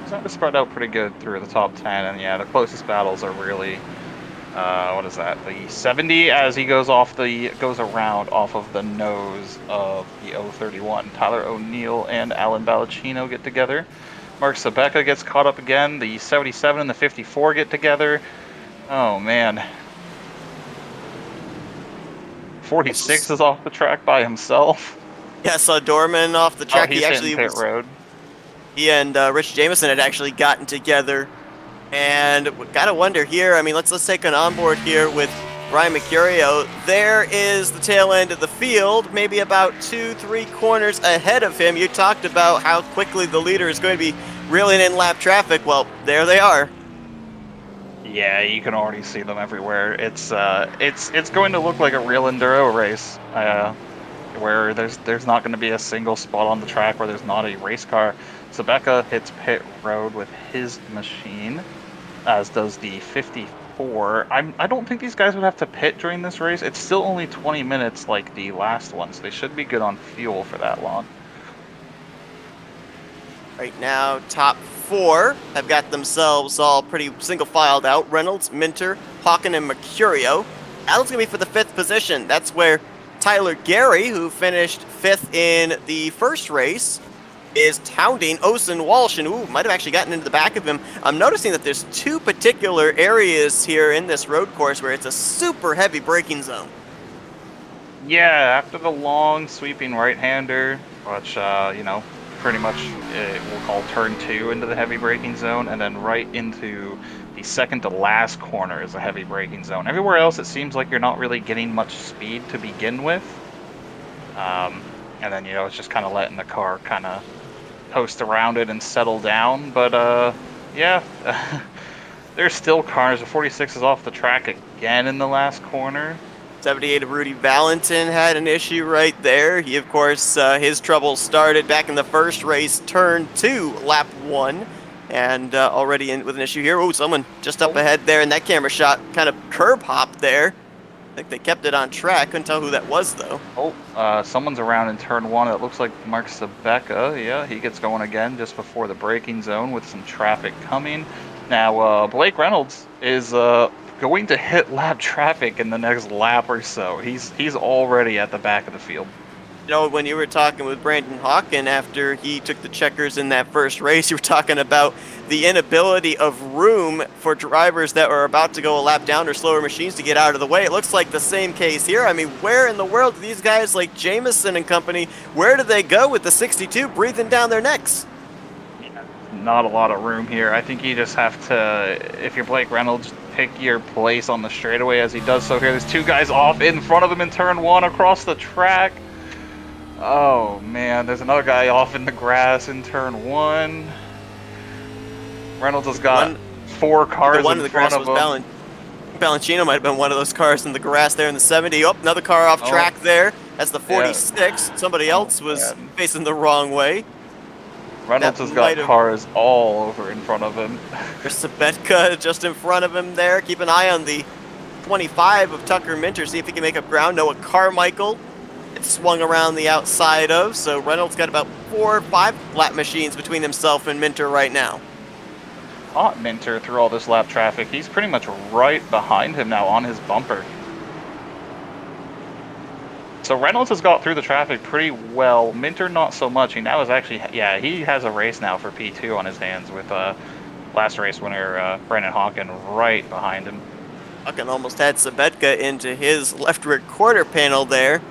Starting to spread out pretty good through the top 10, and yeah, the closest battles are really, what is that? The 70 as he goes around off of the nose of the 031. Tyler O'Neill and Alan Ballacino get together. Mark Sebeka gets caught up again. The 77 and the 54 get together. Oh, man. 46 is off the track by himself. Yeah, saw Dorman off the track. Oh, he's hitting pit road. He and Rich Jameson had actually gotten together. And gotta wonder here, I mean, let's take an onboard here with Ryan Mercurio. There is the tail end of the field, maybe about 2-3 corners ahead of him. You talked about how quickly the leader is going to be reeling in lap traffic. Well, there they are. Yeah, you can already see them everywhere. It's going to look like a real enduro race, where there's not going to be a single spot on the track where there's not a race car. Sebeka hits pit road with his machine, as does the 54. I don't think these guys would have to pit during this race. It's still only 20 minutes like the last one, so they should be good on fuel for that long. Right now, top 4 have got themselves all pretty single filed out. Reynolds, Minter, Hawken, and Mercurio. Alan's going to be for the 5th position. That's where Tyler Gary, who finished 5th in the first race, is hounding Osen Walsh, and might have actually gotten into the back of him. I'm noticing that there's 2 particular areas here in this road course where it's a super heavy braking zone. Yeah, after the long sweeping right-hander, which, pretty much we'll call turn 2 into the heavy braking zone, and then right into the second to last corner is a heavy braking zone. Everywhere else it seems like you're not really getting much speed to begin with. And then, it's just kind of letting the car kind of coast around it and settle down. But, yeah, there's still cars. The 46 is off the track again in the last corner. 78 of Rudy Valentin had an issue right there. He, of course, his trouble started back in the first race, turn 2, lap 1. And already in with an issue here. Oh, someone just up ahead there, and that camera shot kind of curb hopped there. I think they kept it on track. Couldn't tell who that was, though. Oh, someone's around in turn 1. It looks like Mark Sebeka. Yeah, he gets going again just before the braking zone with some traffic coming. Now, Blake Reynolds is going to hit lap traffic in the next lap or so. He's already at the back of the field. When you were talking with Brandon Hawken after he took the checkers in that first race, you were talking about the inability of room for drivers that are about to go a lap down or slower machines to get out of the way. It looks like the same case here. I mean, where in the world do these guys like Jameson and company, where do they go with the 62 breathing down their necks? Yeah, not a lot of room here. I think you just have to, if you're Blake Reynolds, pick your place on the straightaway as he does so here. There's 2 guys off in front of him in turn 1 across the track. Oh man, there's another guy off in the grass in turn 1. Reynolds has got 4 cars in front of him. Balancino might have been one of those cars in the grass there in the 70. Oh, another car off track there. That's the 46. Yeah. Somebody else was facing the wrong way. Reynolds has got cars all over in front of him. There's Sebeka just in front of him there. Keep an eye on the 25 of Tucker Minter, see if he can make up ground. Noah Carmichael. It's swung around the outside of, so Reynolds got about 4 or 5 lap machines between himself and Minter right now. Hot Minter through all this lap traffic. He's pretty much right behind him now on his bumper. So Reynolds has got through the traffic pretty well. Minter not so much. He now is actually, he has a race now for P2 on his hands with last race winner Brandon Hawken right behind him. Hawken almost had Sebeka into his left rear quarter panel there.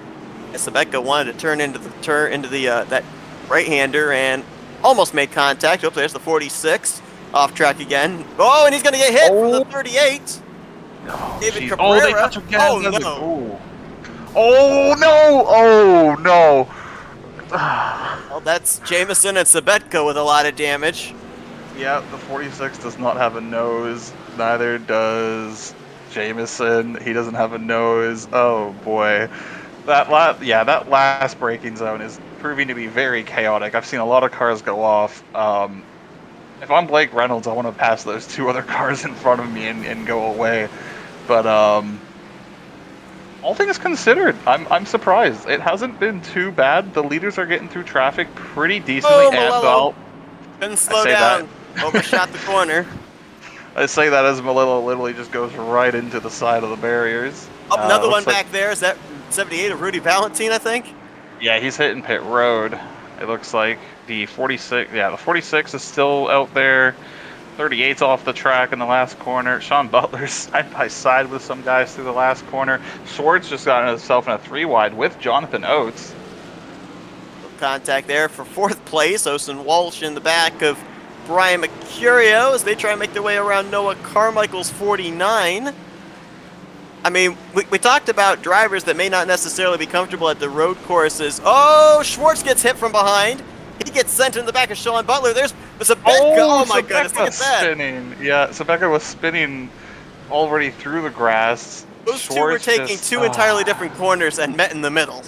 Sebeka wanted to turn into that right-hander and almost made contact. Oh, there's the 46 off track again. Oh, and he's going to get hit from the 38. Oh, David Cabrera. Oh, they touch again. Oh, no. Oh, no. Oh, no. Well, that's Jameson and Sabetka with a lot of damage. Yeah, the 46 does not have a nose. Neither does Jameson. He doesn't have a nose. Oh boy. That last braking zone is proving to be very chaotic. I've seen a lot of cars go off. If I'm Blake Reynolds, I want to pass those two other cars in front of me and go away. But all things considered, I'm surprised. It hasn't been too bad. The leaders are getting through traffic pretty decently. Oh, And Malello couldn't slow down. Overshot the corner. I say that as Malillo literally just goes right into the side of the barriers. Oh, another one Looks like- back there. Is that 78 of Rudy Valentine, I think? Yeah, he's hitting pit road. It looks like the 46. Yeah, the 46 is still out there. 38's off the track in the last corner. Sean Butler's side by side with some guys through the last corner. Schwartz just got himself in a 3-wide with Jonathan Oates. Contact there for 4th place. Osen Walsh in the back of Brian Mercurio as they try and make their way around Noah Carmichael's 49. I mean, we talked about drivers that may not necessarily be comfortable at the road courses. Oh, Schwartz gets hit from behind. He gets sent in the back of Sean Butler. There's Sabetka. Oh my goodness, look at that. Spinning. Yeah, Sabetka was spinning already through the grass. Those two were taking two entirely different corners and met in the middle.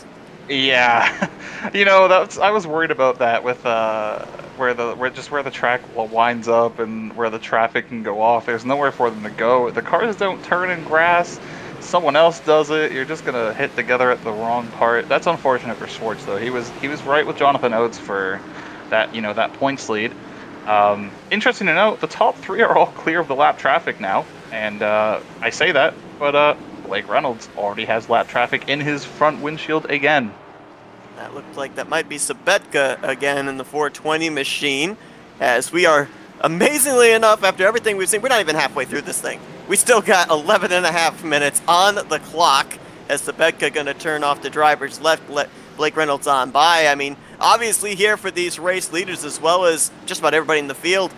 Yeah, you know, I was worried about that with where the track winds up and where the traffic can go off. There's nowhere for them to go. The cars don't turn in grass. Someone else does it. You're just gonna hit together at the wrong part. That's unfortunate for Schwartz, though. He was right with Jonathan Oates for that, that points lead. Interesting to note, the top 3 are all clear of the lap traffic now, and I say that, but Blake Reynolds already has lap traffic in his front windshield again. That looked like that might be Sabetka again in the 420 machine, as we are, amazingly enough, after everything we've seen, we're not even halfway through this thing. We still got 11 and a half minutes on the clock as Sabetka going to turn off the driver's left, let Blake Reynolds on by. I mean, obviously here for these race leaders as well as just about everybody in the field,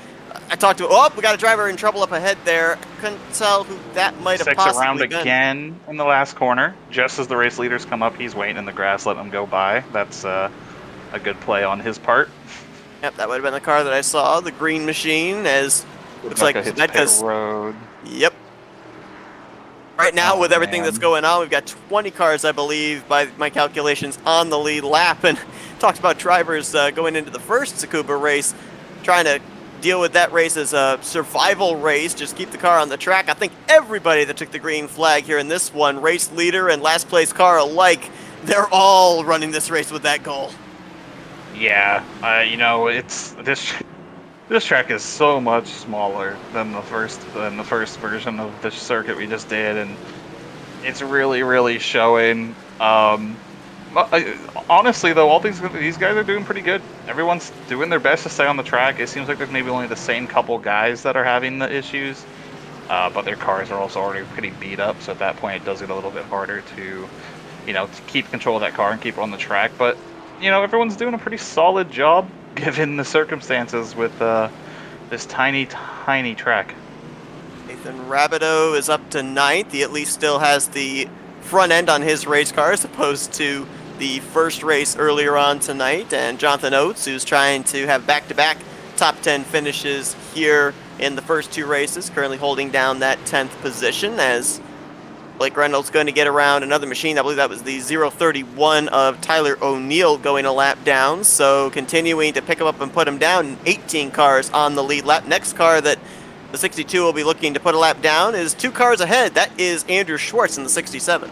I talked to, we got a driver in trouble up ahead there. Couldn't tell who that might have possibly around been. Again in the last corner. Just as the race leaders come up, he's waiting in the grass, letting them go by. That's a good play on his part. Yep, that would have been the car that I saw, the green machine, as looks like Sabetka's road. Yep. Right now, with everything that's going on, we've got 20 cars, I believe, by my calculations, on the lead lap. And talked about drivers going into the first Tsukuba race, trying to deal with that race as a survival race, just keep the car on the track. I think everybody that took the green flag here in this one, race leader and last place car alike, they're all running this race with that goal. Yeah, it's this track is so much smaller than the first version of the circuit we just did, and it's really showing. Honestly, though, these guys are doing pretty good. Everyone's doing their best to stay on the track. It seems like there's maybe only the same couple guys that are having the issues, but their cars are also already pretty beat up. So at that point, it does get a little bit harder to keep control of that car and keep it on the track. But everyone's doing a pretty solid job given the circumstances with this tiny track. Nathan Rabideau is up to 9th. He at least still has the front end on his race car as opposed to the first race earlier on tonight. And Jonathan Oates, who's trying to have back-to-back top 10 finishes here in the first 2 races, currently holding down that 10th position as Blake Reynolds going to get around another machine. I believe that was the 031 of Tyler O'Neill going a lap down. So continuing to pick him up and put him down. 18 cars on the lead lap. Next car that the 62 will be looking to put a lap down is 2 cars ahead. That is Andrew Schwartz in the 67.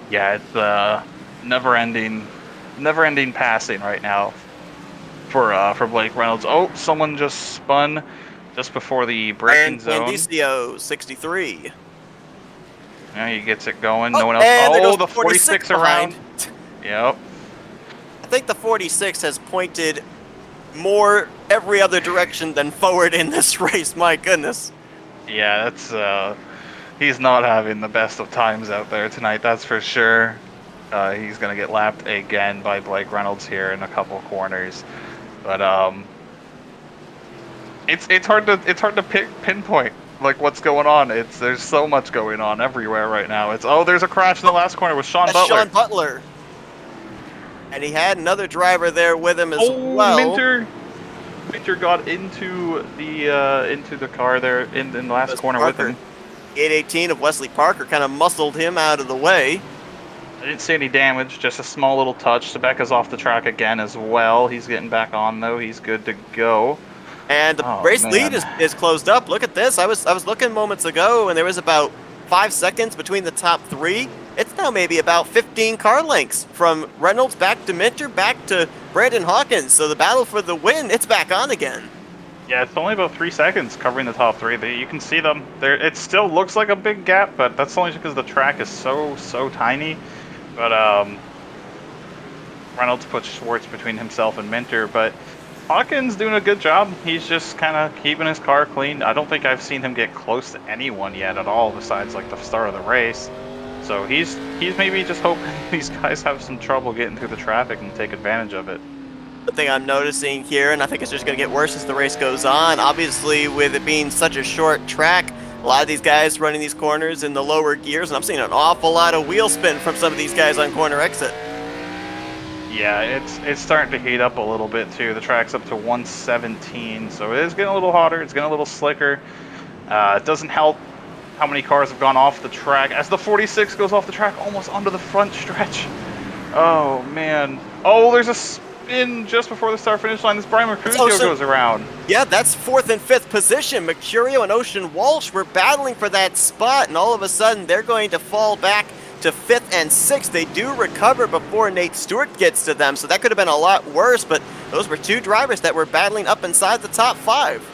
Yeah, it's never-ending passing right now for Blake Reynolds. Oh, someone just spun just before the braking zone. Indicio 63. Yeah, he gets it going. No one else. Oh, the 46 around. Yep. I think the 46 has pointed more every other direction than forward in this race. My goodness. Yeah, that's he's not having the best of times out there tonight. That's for sure. He's gonna get lapped again by Blake Reynolds here in a couple corners, but it's hard to pinpoint like what's going on. There's so much going on everywhere right now. There's a crash in the last corner with Sean Butler. Sean Butler. And he had another driver there with him as well. Minter got into the car there in the last corner with him. 818 of Wesley Parker kind of muscled him out of the way. I didn't see any damage, just a small little touch. Sabeka's off the track again as well. He's getting back on though. He's good to go. And the race lead is closed up. Look at this. I was looking moments ago, and there was about 5 seconds between the top three. It's now maybe about 15 car lengths from Reynolds back to Minter, back to Brandon Hawkins. So the battle for the win, it's back on again. Yeah, it's only about 3 seconds covering the top three. You can see them. It still looks like a big gap, but that's only because the track is so tiny. But Reynolds puts Schwartz between himself and Minter, but Hawkins doing a good job. He's just kind of keeping his car clean. I don't think I've seen him get close to anyone yet at all, besides like the start of the race. So he's maybe just hoping these guys have some trouble getting through the traffic and take advantage of it. The thing I'm noticing here, and I think it's just going to get worse as the race goes on, obviously with it being such a short track, a lot of these guys running these corners in the lower gears, and I'm seeing an awful lot of wheel spin from some of these guys on corner exit. Yeah, it's starting to heat up a little bit too. The track's up to 117, so it is getting a little hotter. It's getting a little slicker. It doesn't help how many cars have gone off the track as the 46 goes off the track almost onto the front stretch. Oh man. Oh, there's a spin just before the start-finish line. This Brian Mercutio goes around. Yeah, that's 4th and 5th position. Mercurio and Ocean Walsh were battling for that spot, and all of a sudden they're going to fall back to 5th and 6th. They do recover before Nate Stewart gets to them, so that could have been a lot worse, but those were two drivers that were battling up inside the top 5.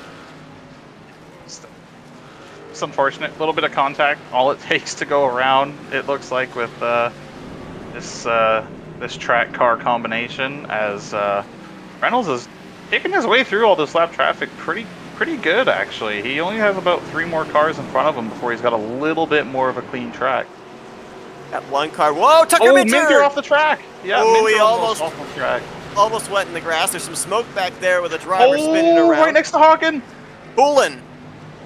It's unfortunate. A little bit of contact, all it takes to go around, it looks like, with this track car combination, as Reynolds is taking his way through all this lap traffic pretty good, actually. He only has about 3 more cars in front of him before he's got a little bit more of a clean track. Got one car. Whoa, Tucker Minter! Minter off the track. Yeah, oh, he almost off the track. Almost went in the grass. There's some smoke back there with a driver spinning around. Right next to Hawken. Poulin.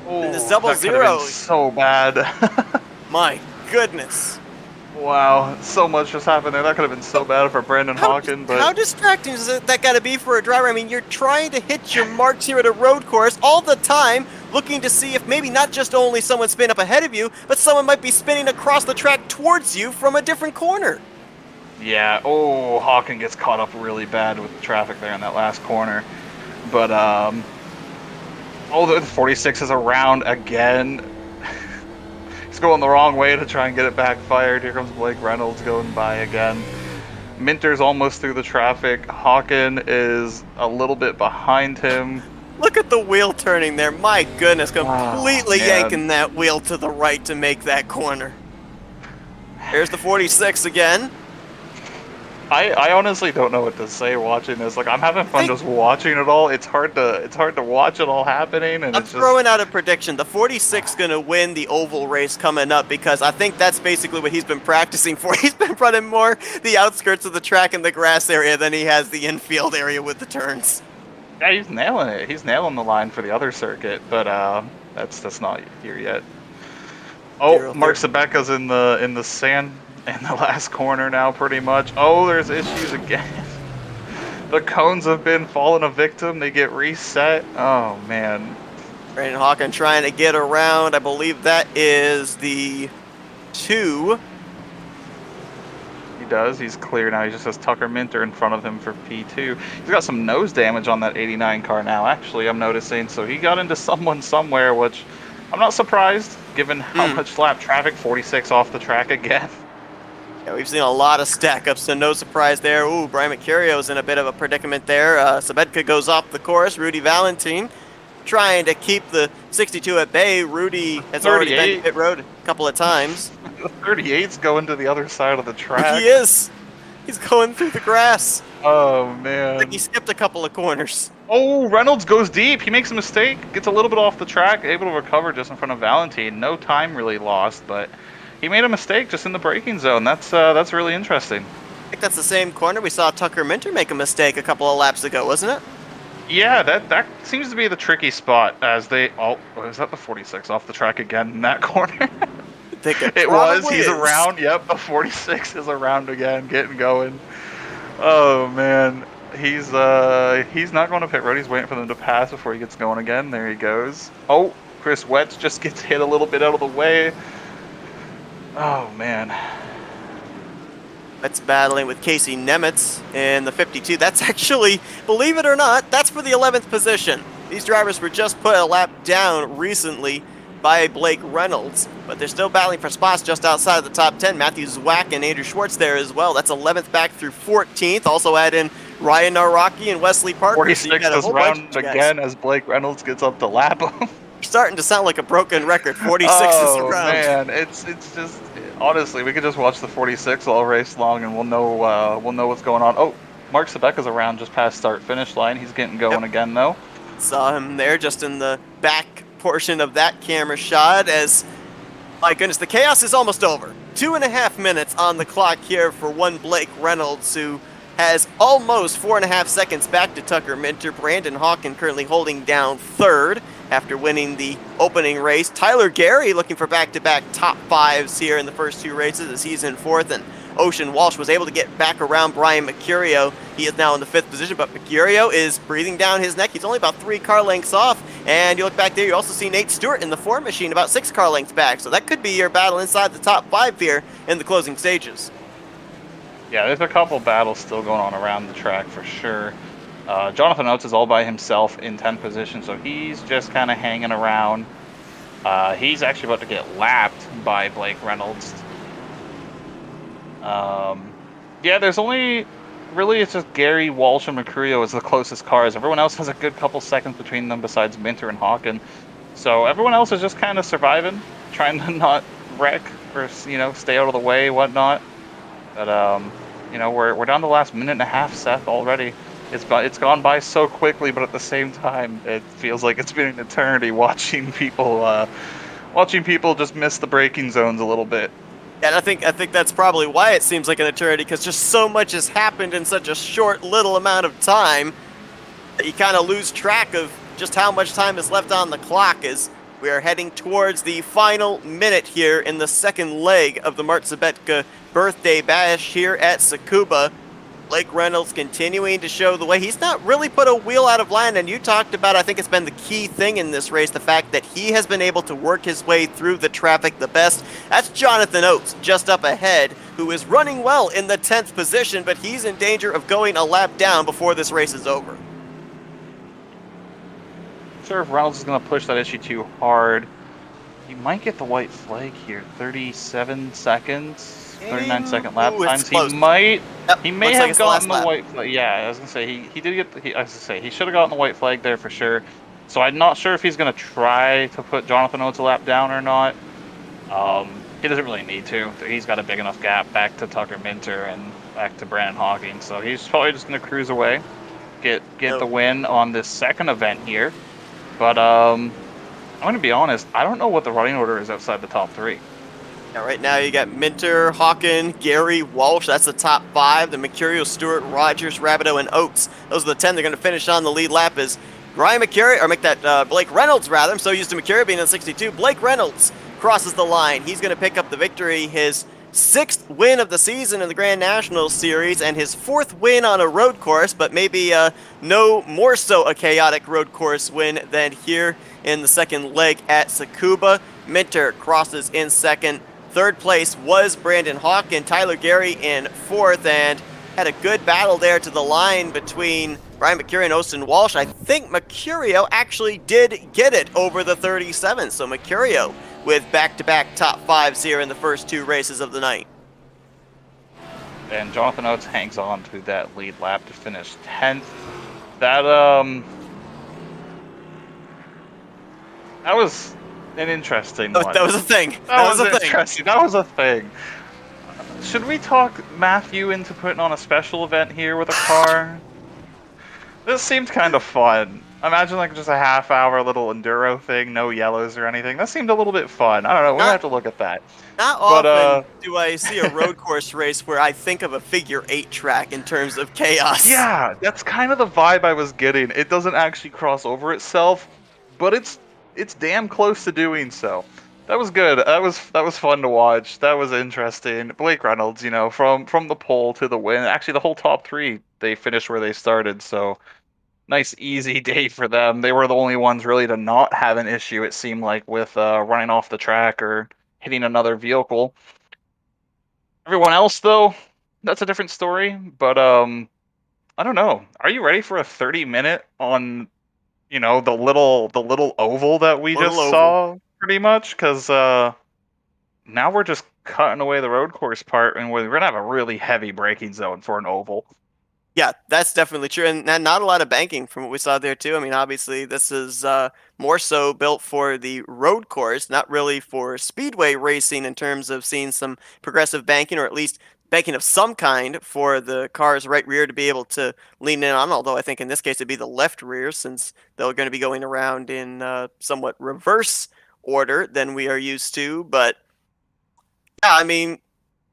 Oh, in this double that zero. So bad. My goodness. Wow, so much just happened there. That could have been so bad for Brandon Hawken. But how distracting is that got to be for a driver? I mean, you're trying to hit your marks here at a road course all the time, looking to see if maybe not just only someone spin up ahead of you, but someone might be spinning across the track towards you from a different corner. Yeah, oh, Hawken gets caught up really bad with the traffic there in that last corner. But, the 46 is around again. He's going the wrong way to try and get it backfired. Here comes Blake Reynolds going by again. Minter's almost through the traffic. Hawken is a little bit behind him. Look at the wheel turning there. My goodness, completely yanking that wheel to the right to make that corner. Here's the 46 again. I honestly don't know what to say watching this. Like, I'm having fun just watching it all. It's hard to watch it all happening, and I'm throwing out a prediction. The 46 going to win the oval race coming up, because I think that's basically what he's been practicing for. He's been running more the outskirts of the track and the grass area than he has the infield area with the turns. Yeah, he's nailing it. He's nailing the line for the other circuit, but that's not here yet. Oh, Mark Sabeka's in the sand in the last corner now, pretty much. Oh, there's issues again. The cones have been falling a victim. They get reset. Oh man. Brandon Hawken trying to get around. I believe that is the 2. He does. He's clear now. He just has Tucker Minter in front of him for P2. He's got some nose damage on that 89 car now, actually, I'm noticing. So he got into someone somewhere, which I'm not surprised, given how much lap traffic. 46 off the track again. Yeah, we've seen a lot of stack-ups, so no surprise there. Ooh, Brian Mercurio's in a bit of a predicament there. Sabedka goes off the course. Rudy Valentine trying to keep the 62 at bay. Rudy has already been pit road a couple of times. The 38's going to the other side of the track. He is. He's going through the grass. Oh, man. Like he skipped a couple of corners. Oh, Reynolds goes deep. He makes a mistake, gets a little bit off the track, able to recover just in front of Valentine. No time really lost, but he made a mistake just in the braking zone. That's really interesting. I think that's the same corner we saw Tucker Minter make a mistake a couple of laps ago, wasn't it? Yeah, that seems to be the tricky spot, as they... Oh, is that the 46 off the track again in that corner? It was. He's around. Yep, the 46 is around again, getting going. Oh man, he's not going to pit road. He's waiting for them to pass before he gets going again. There he goes. Oh, Chris Wetz just gets hit a little bit out of the way. Oh man. That's battling with Casey Nemitz in the 52. That's actually, believe it or not, that's for the 11th position. These drivers were just put a lap down recently by Blake Reynolds, but they're still battling for spots just outside of the top 10. Matthew Zwack and Andrew Schwartz there as well. That's 11th back through 14th. Also add in Ryan Naraki and Wesley Parker. 46 So this round again as Blake Reynolds gets up to lap him. Starting to sound like a broken record. 46 is the round. Man, it's just honestly, we could just watch the 46 all race long, and we'll know what's going on. Oh, Mark Sebeka's around just past start finish line. He's getting going again though. Saw him there just in the back portion of that camera shot. As my goodness, the chaos is almost over. 2.5 minutes on the clock here for one Blake Reynolds, who has almost 4.5 seconds back to Tucker Minter. Brandon Hawken currently holding down third after winning the opening race. Tyler Gary looking for back-to-back top fives here in the first two races as he's in fourth, and Ocean Walsh was able to get back around Brian Mercurio. He is now in the 5th position, but Mercurio is breathing down his neck. He's only about 3 car lengths off, and you look back there, you also see Nate Stewart in the Ford machine about 6 car lengths back, so that could be your battle inside the top 5 here in the closing stages. Yeah, there's a couple battles still going on around the track for sure. Jonathan Oates is all by himself in 10th position, so he's just kind of hanging around. He's actually about to get lapped by Blake Reynolds. Yeah, there's only really, it's just Gary, Walsh, and Mercurio is the closest cars. Everyone else has a good couple seconds between them besides Minter and Hawken. So everyone else is just kind of surviving, trying to not wreck or stay out of the way, whatnot. But we're down to the last minute and a half, Seth, already. It's gone by so quickly, but at the same time, it feels like it's been an eternity watching people just miss the braking zones a little bit. And I think that's probably why it seems like an eternity, because just so much has happened in such a short little amount of time that you kind of lose track of just how much time is left on the clock as we are heading towards the final minute here in the second leg of the Mart Sabetka birthday bash here at Tsukuba. Blake Reynolds continuing to show the way. He's not really put a wheel out of line, and you talked about, I think it's been the key thing in this race, the fact that he has been able to work his way through the traffic the best. That's Jonathan Oates just up ahead, who is running well in the 10th position, but he's in danger of going a lap down before this race is over. I'm sure if Reynolds is going to push that issue too hard, he might get the white flag here. 37 seconds. 39-second lap times. Close. He may have gotten the lap. white flag. Yeah, I was gonna say he did get. He should have gotten the white flag there for sure. So I'm not sure if he's gonna try to put Jonathan Oates a lap down or not. He doesn't really need to. He's got a big enough gap back to Tucker Minter and back to Brandon Hawking. So he's probably just gonna cruise away, get the win on this second event here. But I'm gonna be honest. I don't know what the running order is outside the top 3. Yeah, right now you got Minter, Hawken, Gary, Walsh. That's the top 5. The Mercurio, Stewart, Rogers, Rabideau, and Oates. Those are the 10. They're going to finish on the lead lap as Ryan Mercurio, or make that Blake Reynolds rather. I'm so used to Mercurio being in 62. Blake Reynolds crosses the line. He's going to pick up the victory. His 6th win of the season in the Grand National Series and his 4th win on a road course, but maybe no more so a chaotic road course win than here in the second leg at Tsukuba. Minter crosses in 2nd. 3rd place was Brandon Hawken, Tyler Gary in 4th, and had a good battle there to the line between Brian Mercurio and Austin Walsh. I think Mercurio actually did get it over the 37, so Mercurio with back-to-back top 5s here in the first 2 races of the night. And Jonathan Oates hangs on to that lead lap to finish 10th. That was an interesting one. That was a thing. That was interesting. That was a thing. Should we talk Matthew into putting on a special event here with a car? This seemed kind of fun. Imagine like just a half-hour little enduro thing, no yellows or anything. That seemed a little bit fun. I don't know. We're gonna have to look at that. Not often do I see a road course race where I think of a figure 8 track in terms of chaos. Yeah, that's kind of the vibe I was getting. It doesn't actually cross over itself, but it's damn close to doing so. That was good. That was fun to watch. That was interesting. Blake Reynolds, from the pole to the win. Actually, the whole top three they finished where they started. So nice, easy day for them. They were the only ones really to not have an issue. It seemed like with running off the track or hitting another vehicle. Everyone else, though, that's a different story. But I don't know. Are you ready for a 30-minute on the little oval that we Little just oval. saw, pretty much? Because now we're just cutting away the road course part, and we're gonna have a really heavy braking zone for an oval. Yeah, that's definitely true, and not a lot of banking from what we saw there too. I mean, obviously, this is more so built for the road course, not really for speedway racing in terms of seeing some progressive banking, or at least banking of some kind for the car's right rear to be able to lean in on. Although I think in this case it'd be the left rear, since they're going to be going around in somewhat reverse order than we are used to. But yeah, I mean,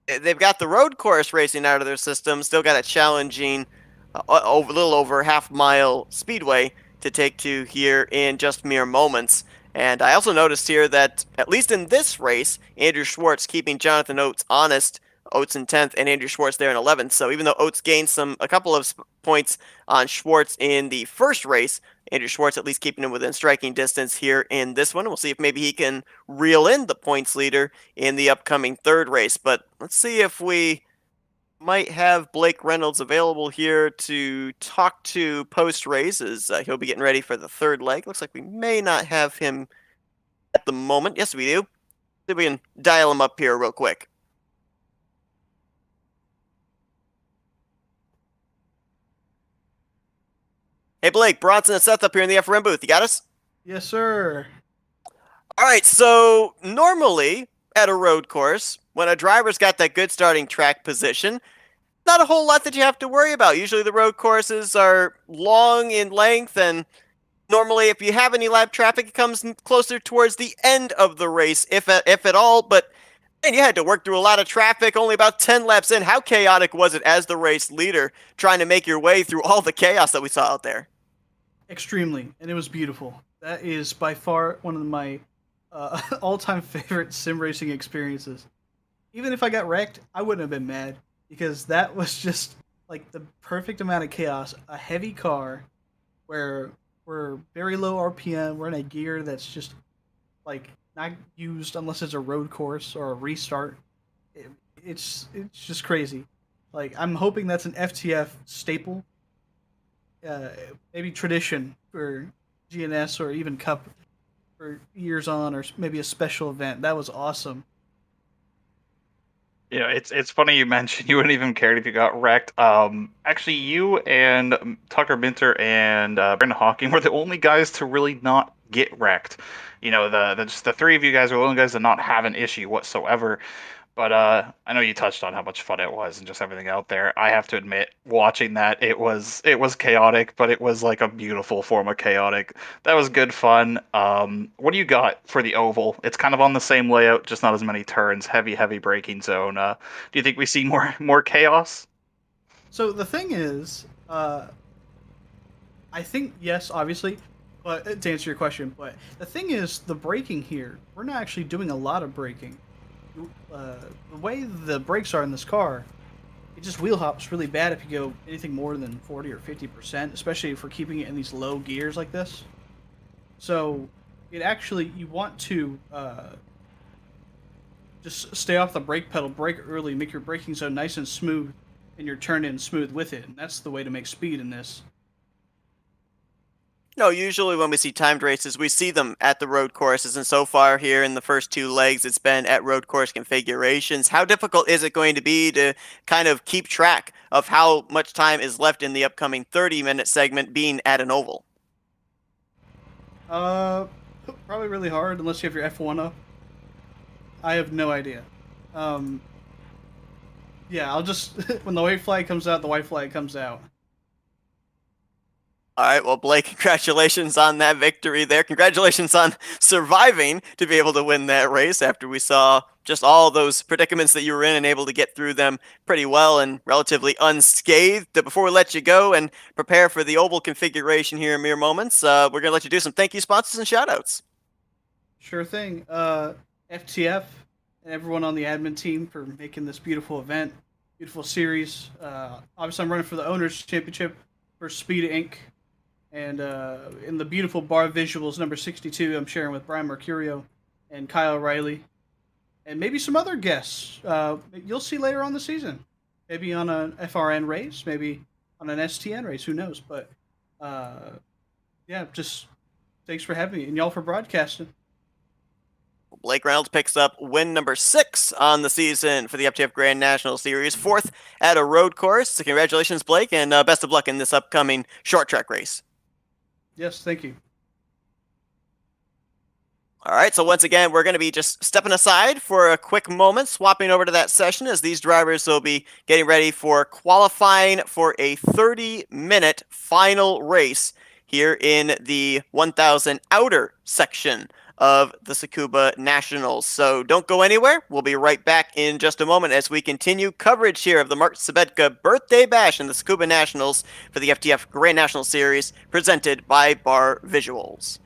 they've got the road course racing out of their system. Still got a challenging, a little over half-mile speedway to take to here in just mere moments. And I also noticed here that, at least in this race, Andrew Schwartz keeping Jonathan Oates honest. Oates in 10th and Andrew Schwartz there in 11th. So even though Oates gained a couple of points on Schwartz in the first race, Andrew Schwartz at least keeping him within striking distance here in this one. We'll see if maybe he can reel in the points leader in the upcoming third race. But let's see if we might have Blake Reynolds available here to talk to post-race as he'll be getting ready for the third leg. Looks like we may not have him at the moment. Yes, we do. See if we can dial him up here real quick. Hey, Blake, Bronson and Seth up here in the FRM booth. You got us? Yes, sir. All right, so normally at a road course, when a driver's got that good starting track position, not a whole lot that you have to worry about. Usually the road courses are long in length, and normally if you have any lap traffic, it comes closer towards the end of the race, if at all. But man, you had to work through a lot of traffic, only about 10 laps in. How chaotic was it as the race leader trying to make your way through all the chaos that we saw out there? Extremely, and it was beautiful. That is by far one of my all-time favorite sim racing experiences. Even if I got wrecked, I wouldn't have been mad because that was just like the perfect amount of chaos. A heavy car where we're very low RPM, we're in a gear that's just like not used unless it's a road course or a restart. It's just crazy. Like I'm hoping that's an FTF staple, maybe tradition for GNS or even Cup for years on, or maybe a special event. That was awesome. It's funny you mentioned you wouldn't even care if you got wrecked. Actually, you and Tucker Minter and Brendan Hawking were the only guys to really not get wrecked. Just the three of you guys were the only guys to not have an issue whatsoever. But I know you touched on how much fun it was and just everything out there. I have to admit, watching that, it was chaotic, but it was like a beautiful form of chaotic. That was good fun. What do you got for the oval? It's kind of on the same layout, just not as many turns. Heavy braking zone. Do you think we see more chaos? So the thing is, I think yes, obviously, but to answer your question, but the thing is, the braking here, we're not actually doing a lot of braking. The way the brakes are in this car, it just wheel hops really bad if you go anything more than 40 or 50%, especially if we're keeping it in these low gears like this. So it actually, you want to just stay off the brake pedal, brake early, make your braking zone nice and smooth, and your turn in smooth with it. And that's the way to make speed in this. No, usually when we see timed races, we see them at the road courses, and so far here in the first two legs, it's been at road course configurations. How difficult is it going to be to kind of keep track of how much time is left in the upcoming 30-minute segment being at an oval? Probably really hard unless you have your F1 up. I have no idea. Yeah, I'll just when the white flag comes out, the white flag comes out. All right, well, Blake, congratulations on that victory there. Congratulations on surviving to be able to win that race after we saw just all those predicaments that you were in and able to get through them pretty well and relatively unscathed. Before we let you go and prepare for the oval configuration here in mere moments, we're going to let you do some thank you sponsors and shoutouts. Sure thing. FTF and everyone on the admin team for making this beautiful event, beautiful series. Obviously, I'm running for the Owners Championship for Speed Inc. And in the beautiful Barr visuals, number 62, I'm sharing with Brian Mercurio and Kyle Riley. And maybe some other guests you'll see later on the season. Maybe on an FRN race, maybe on an STN race, who knows? But yeah, just thanks for having me and y'all for broadcasting. Blake Reynolds picks up win number 6 on the season for the FTF Grand National Series, 4th at a road course. So congratulations, Blake, and best of luck in this upcoming short track race. Yes, thank you. All right, so once again, we're going to be just stepping aside for a quick moment, swapping over to that session as these drivers will be getting ready for qualifying for a 30-minute final race here in the 1,000 outer section of the Tsukuba Nationals. So don't go anywhere. We'll be right back in just a moment as we continue coverage here of the Mark Sabetka Birthday Bash in the Tsukuba Nationals for the FTF Grand National Series presented by Barr Visuals.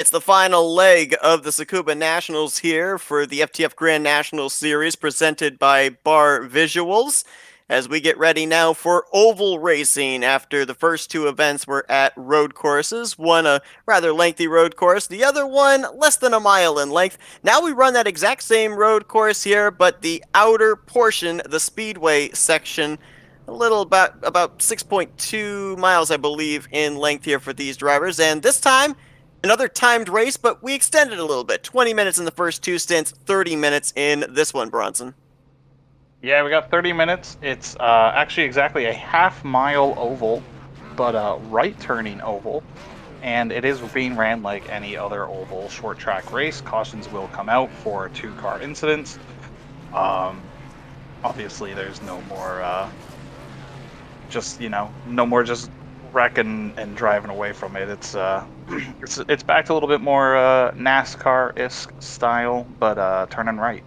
It's the final leg of the Tsukuba Nationals here for the FTF Grand National Series presented by Barr Visuals. As we get ready now for oval racing after the first two events were at road courses. One a rather lengthy road course, the other one less than a mile in length. Now we run that exact same road course here, but the outer portion, the speedway section, a little about 6.2 miles, I believe, in length here for these drivers. And this time, another timed race, but we extended a little bit. 20 minutes in the first two stints, 30 minutes in this one, Bronson. Yeah, we got 30 minutes. It's actually exactly a half-mile oval, but a right-turning oval. And it is being ran like any other oval short track race. Cautions will come out for two-car incidents. Obviously, there's no more, no more just wrecking and driving away from it. It's it's back to a little bit more NASCAR-esque style, but turning right.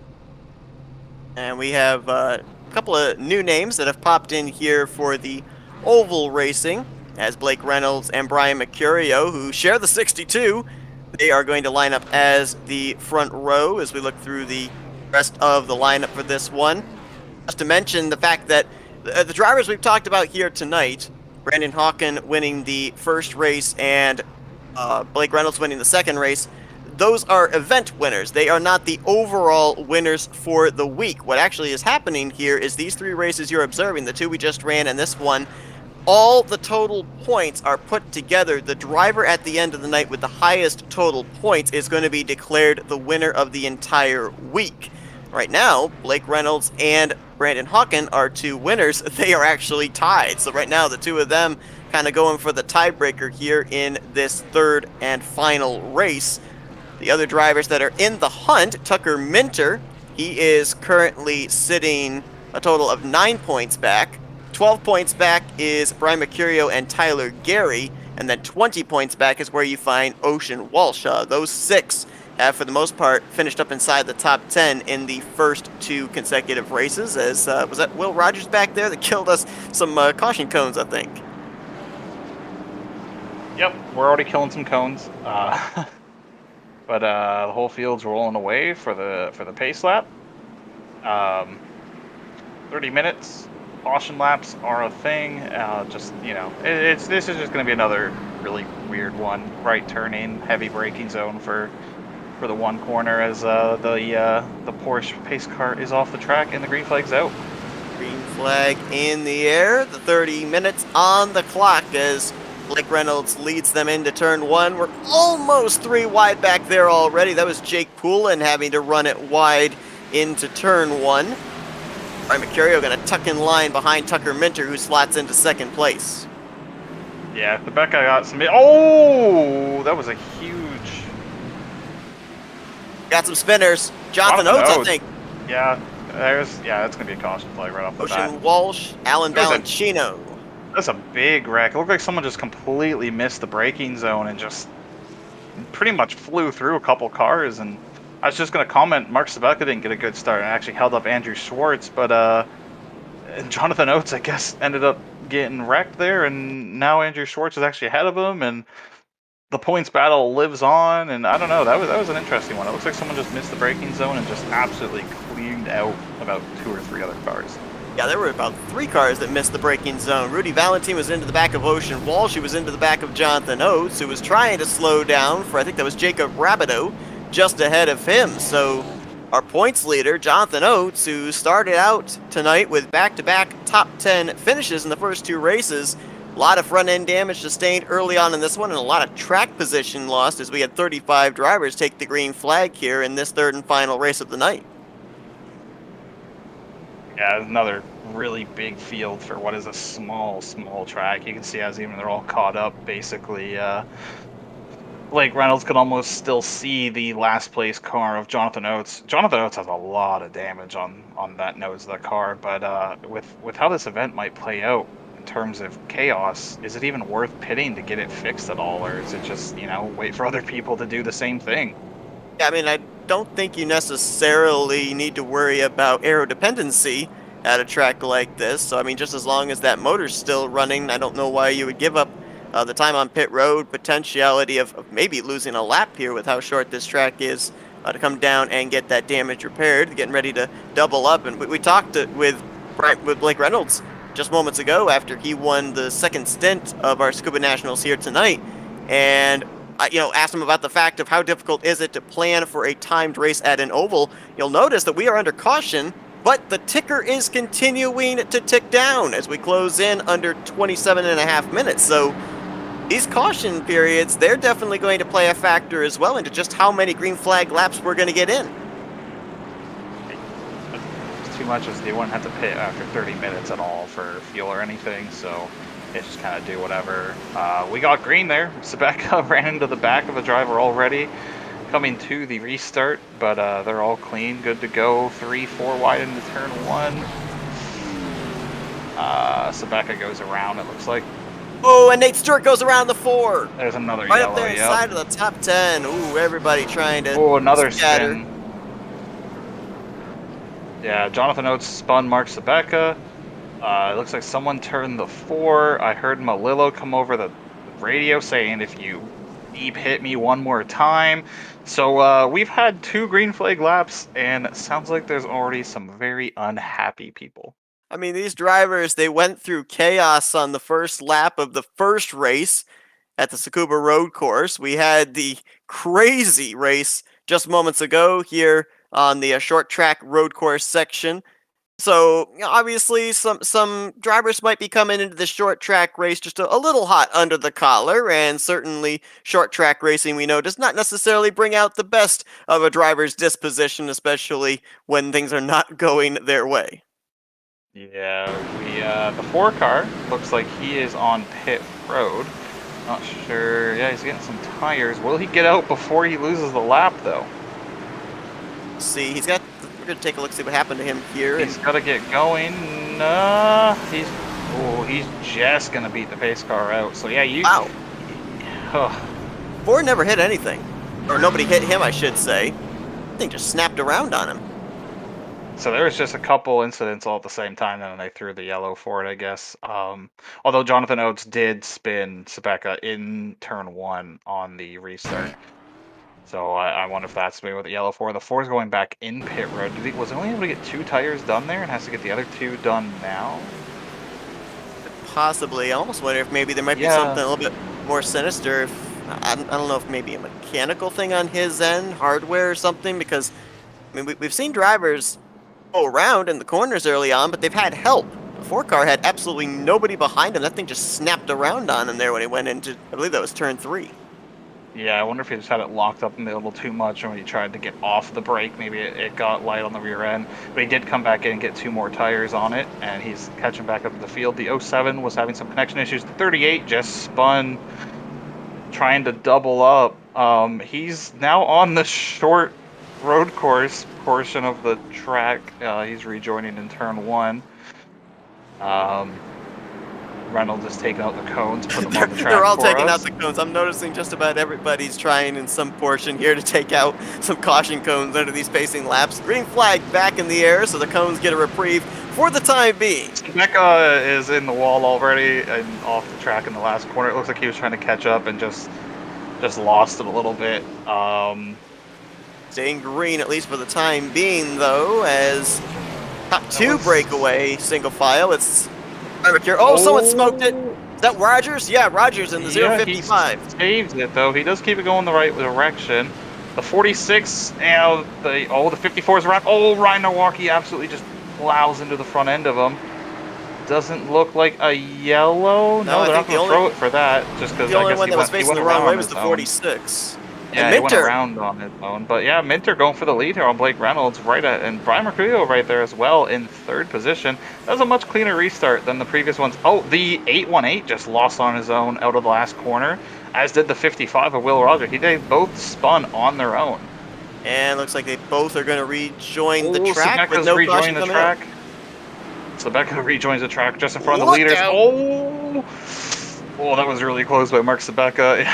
And we have a couple of new names that have popped in here for the oval racing, as Blake Reynolds and Brian Mercurio, who share the 62. They are going to line up as the front row as we look through the rest of the lineup for this one. Just to mention the fact that the drivers we've talked about here tonight, Brandon Hawken winning the first race and Blake Reynolds winning the second race, those are event winners. They are not the overall winners for the week. What actually is happening here is these three races you're observing, the two we just ran and this one, all the total points are put together. The driver at the end of the night with the highest total points is going to be declared the winner of the entire week. Right now, Blake Reynolds and Brandon Hawken are two winners. They are actually tied. So right now, the two of them kind of going for the tiebreaker here in this third and final race. The other drivers that are in the hunt, Tucker Minter, he is currently sitting a total of 9 points back. 12 points back is Brian Mercurio and Tyler Gary, and then 20 points back is where you find Ocean Walsh. Those six have, for the most part, finished up inside the top 10 in the first two consecutive races. As was that Will Rogers back there that killed us some caution cones, I think. Yep, we're already killing some cones. But the whole field's rolling away for the pace lap. 30 minutes. Caution laps are a thing. This is just going to be another really weird one. Right turning, heavy braking zone for the one corner as the Porsche pace car is off the track and the green flag's out. Green flag in the air. The 30 minutes on the clock as Blake Reynolds leads them into turn one. We're almost three wide back there already. That was Jake Poulin having to run it wide into turn one. Brian Mercurio going to tuck in line behind Tucker Minter, who slots into second place. Yeah, the back guy got some... Oh! That was a huge... Got some spinners. Jonathan Oates, I think. Yeah, that's going to be a caution flag right off the bat. Ocean Walsh, Alan Balancino. That's a big wreck. It looked like someone just completely missed the braking zone and just pretty much flew through a couple cars. And I was just going to comment, Mark Sabelka didn't get a good start and actually held up Andrew Schwartz, but Jonathan Oates, I guess, ended up getting wrecked there, and now Andrew Schwartz is actually ahead of him, and the points battle lives on, and I don't know, that was an interesting one. It looks like someone just missed the braking zone and just absolutely cleaned out about 2 or 3 other cars. Yeah, there were about 3 cars that missed the braking zone. Rudy Valentine was into the back of Ocean Walsh. He was into the back of Jonathan Oates, who was trying to slow down for, I think that was Jacob Rabideau, just ahead of him. So our points leader, Jonathan Oates, who started out tonight with back-to-back top 10 finishes in the first 2 races. A lot of front-end damage sustained early on in this one, and a lot of track position lost as we had 35 drivers take the green flag here in this third and final race of the night. Yeah, another really big field for what is a small track. You can see as even they're all caught up, basically. Blake Reynolds could almost still see the last place car of Jonathan Oates. Jonathan Oates has a lot of damage on that nose of the car, but with how this event might play out in terms of chaos, is it even worth pitting to get it fixed at all, or is it just, wait for other people to do the same thing? Yeah, I mean, I don't think you necessarily need to worry about aero dependency at a track like this. So, I mean, just as long as that motor's still running, I don't know why you would give up the time on pit road, potentiality of maybe losing a lap here with how short this track is, to come down and get that damage repaired, getting ready to double up. And we talked with Blake Reynolds just moments ago after he won the second stint of our Tsukuba Nationals here tonight, and I asked him about the fact of how difficult is it to plan for a timed race at an oval. You'll notice that we are under caution, but the ticker is continuing to tick down as we close in under 27.5 minutes. So these caution periods, they're definitely going to play a factor as well into just how many green flag laps we're going to get in. It's too much as they wouldn't have to pit after 30 minutes at all for fuel or anything, so they just kind of do whatever. We got green there. Sebeka ran into the back of a driver already coming to the restart, but they're all clean, good to go. 3-4 wide into turn 1. Sebeka goes around, it looks like. Oh, and Nate Stewart goes around the 4. There's another right yellow, up there inside of the top 10. Ooh, everybody trying to another scatter. spin. Yeah, Jonathan Oates spun Mark Sebeka. It looks like someone turned the 4. I heard Malillo come over the radio saying, if you deep hit me one more time. So we've had 2 green flag laps, and it sounds like there's already some very unhappy people. I mean, these drivers, they went through chaos on the first lap of the first race at the Tsukuba road course. We had the crazy race just moments ago here on the short track road course section. So obviously some drivers might be coming into the short track race just a little hot under the collar, and certainly short track racing, we know, does not necessarily bring out the best of a driver's disposition, especially when things are not going their way. Yeah, the 4 car looks like he is on pit road. Not sure. Yeah, he's getting some tires. Will he get out before he loses the lap, though? See, we're going to take a look, see what happened to him here. He's got to get going. He's just going to beat the pace car out. So, yeah, Wow. Oh. Ford never hit anything. Or nobody hit him, I should say. Thing just snapped around on him. So there was just a couple incidents all at the same time, and then they threw the yellow for it, I guess. Although Jonathan Oates did spin Sebeka in turn 1 on the restart. So I wonder if that's maybe what the yellow for. The 4 is going back in pit road. Was he only able to get 2 tires done there and has to get the other 2 done now? Possibly. I almost wonder if maybe there might be something a little bit more sinister. I don't know if maybe a mechanical thing on his end, hardware or something, because I mean, we've seen drivers go around in the corners early on, but they've had help. The 4 car had absolutely nobody behind him. That thing just snapped around on him there when he went into, I believe that was turn 3. Yeah, I wonder if he just had it locked up in the middle too much, or when he tried to get off the brake, maybe it got light on the rear end. But he did come back in and get 2 more tires on it, and he's catching back up to the field. The 07 was having some connection issues. The 38 just spun, trying to double up. He's now on the short road course portion of the track. He's rejoining in turn 1. Reynolds is taking out the cones, put them on the track. They're all for taking us. out the cones. I'm noticing just about everybody's trying in some portion here to take out some caution cones under these pacing laps. Green flag back in the air, so the cones get a reprieve for the time being. Sebeka is in the wall already and off the track in the last corner. It looks like he was trying to catch up and just lost it a little bit. Staying green, at least for the time being, though, as top 2 breakaway single file. It's someone smoked it. Is that Rogers? Yeah, Rogers in the 055. He saves it, though. He does keep it going the right direction. The 46, and the 54 is around. Oh, Ryan Nowaki absolutely just plows into the front end of him. Doesn't look like a yellow. No, they're not going to throw it for that, just because the I only guess one he that was went facing the wrong way was the own. 46. Yeah, and he went Minter around on his own. But yeah, Minter going for the lead here on Blake Reynolds, and Brian Mercurio right there as well in 3rd position. That was a much cleaner restart than the previous ones. Oh, the 818 just lost on his own out of the last corner, as did the 55 of Will Roger. They both spun on their own. And looks like they both are going to rejoin the track Sebeka's with no caution rejoining the coming track. out. Sebeka rejoins the track just in front of the leaders. Out. Oh, that was really close by Mark Sebeka.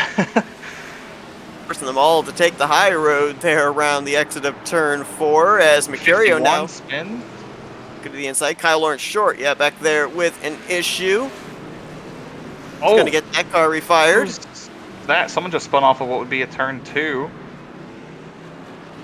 Forcing them all to take the high road there around the exit of turn 4 as Mercurio now spin. go to the inside. Kyle Lawrence short, back there with an issue. He's going to get that car refired. Who's that? Someone just spun off of what would be a turn 2.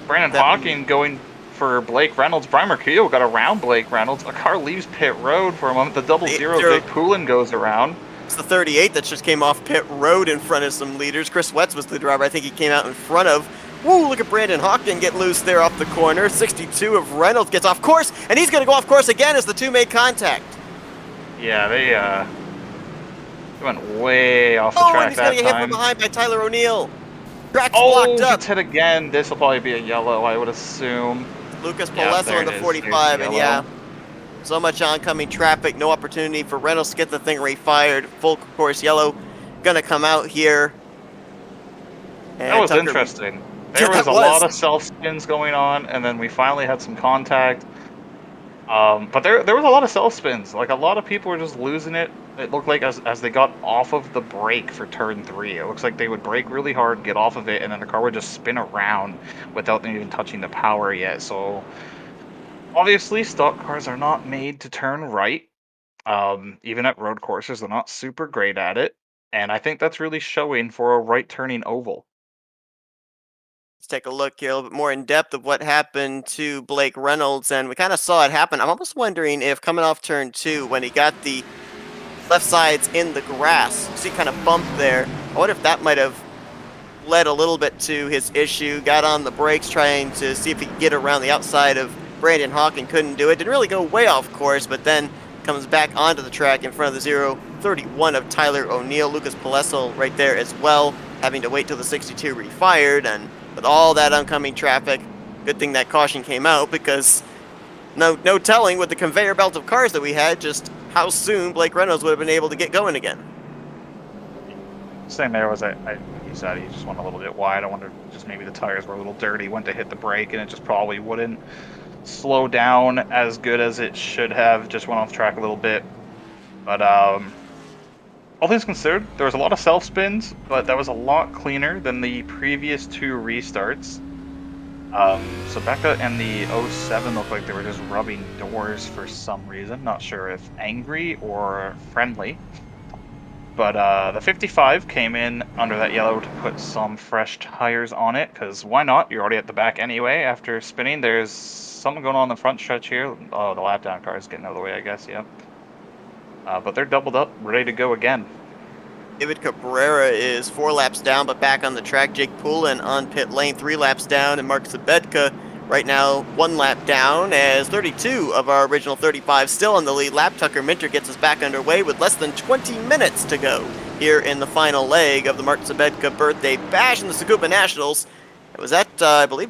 Brandon That- Hawking going for Blake Reynolds. Brian Mercado got around Blake Reynolds. A car leaves pit road for a moment. The double zero, Jake Poulin goes around. It's the 38 that just came off pit road in front of some leaders. Chris Wetz was the driver I think he came out in front of. Woo, look at Brandon Hawking get loose there off the corner. 62 of Reynolds gets off course, and he's going to go off course again as the two made contact. Yeah, they went way off the Oh, track and he's going that to get hit time. from behind by Tyler O'Neill. Track's Oh, blocked up. gets hit again. This will probably be a yellow, I would assume. Lucas Yeah, Palesso there in the it is. 45, There's and yellow. yeah, so much oncoming traffic, no opportunity for Reynolds to get the thing refired. Full course yellow gonna come out here. And That was Tucker- interesting. Yeah, There was that a was. lot of self spins going on, and then we finally had some contact. But there was a lot of self spins. Like, a lot of people were just losing it. It looked like as they got off of the brake for turn 3, it looks like they would brake really hard, get off of it, and then the car would just spin around without them even touching the power yet. So obviously, stock cars are not made to turn right. Even at road courses, they're not super great at it. And I think that's really showing for a right turning oval. Let's take a look here a little bit more in depth of what happened to Blake Reynolds, and we kind of saw it happen. I'm almost wondering if coming off turn 2, when he got the left sides in the grass, see kind of bump there, I wonder if that might have led a little bit to his issue. Got on the brakes trying to see if he could get around the outside of Brandon Hawking, couldn't do it. Didn't really go way off course, but then comes back onto the track in front of the 031 of Tyler O'Neill. Lucas Palesso right there as well, having to wait till the 62 refired, and with all that oncoming traffic, good thing that caution came out, because no telling with the conveyor belt of cars that we had just how soon Blake Reynolds would have been able to get going again. Same there was he said he just went a little bit wide. I wonder just maybe the tires were a little dirty, went to hit the brake, and it just probably wouldn't slow down as good as it should have. Just went off track a little bit. But all things considered, there was a lot of self spins, but that was a lot cleaner than the previous 2 restarts. So Becca and the 07 looked like they were just rubbing doors for some reason. Not sure if angry or friendly. But the 55 came in under that yellow to put some fresh tires on it, because why not? You're already at the back anyway after spinning. There's something going on in the front stretch here. Oh, the lap down car is getting out of the way, I guess, yeah. But they're doubled up, ready to go again. David Cabrera is 4 laps down, but back on the track. Jake Poulin on pit lane, 3 laps down, and Mark Zabedka right now 1 lap down, as 32 of our original 35 still in the lead lap. Tucker Minter gets us back underway with less than 20 minutes to go here in the final leg of the Mark Zabedka birthday bash in the Tsukuba Nationals. It was at, I believe,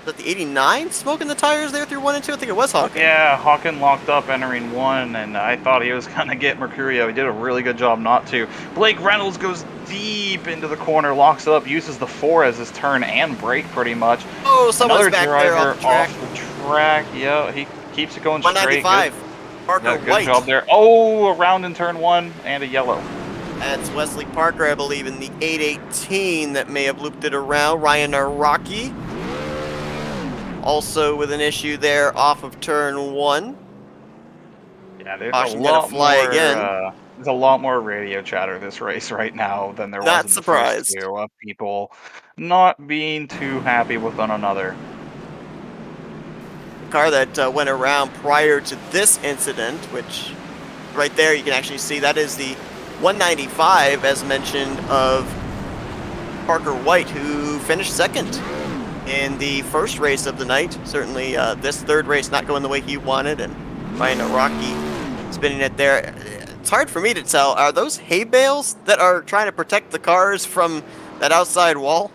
was that the 89 smoking the tires there through 1 and 2? I think it was Hawking. Yeah, Hawking locked up entering 1, and I thought he was going to get Mercurio. He did a really good job not to. Blake Reynolds goes deep into the corner, locks up, uses the 4 as his turn and brake pretty much. Oh, someone's Another back driver there off the track. off the track. Yeah, he keeps it going straight. 195. Good, Parker yeah, good White. job there. Oh, around in turn 1 and a yellow. That's Wesley Parker, I believe, in the 818 that may have looped it around. Ryan Araki also with an issue there off of turn 1. Yeah, there's Caution a gonna lot fly more. again. There's a lot more radio chatter this race right now than there was Not in the surprised. first 2 of people not being too happy with one another. The car that went around prior to this incident, which right there you can actually see that is the 195, as mentioned, of Parker White, who finished 2nd in the first race of the night. Certainly this 3rd race not going the way he wanted, and Ryan Araki spinning it there. It's hard for me to tell. Are those hay bales that are trying to protect the cars from that outside wall?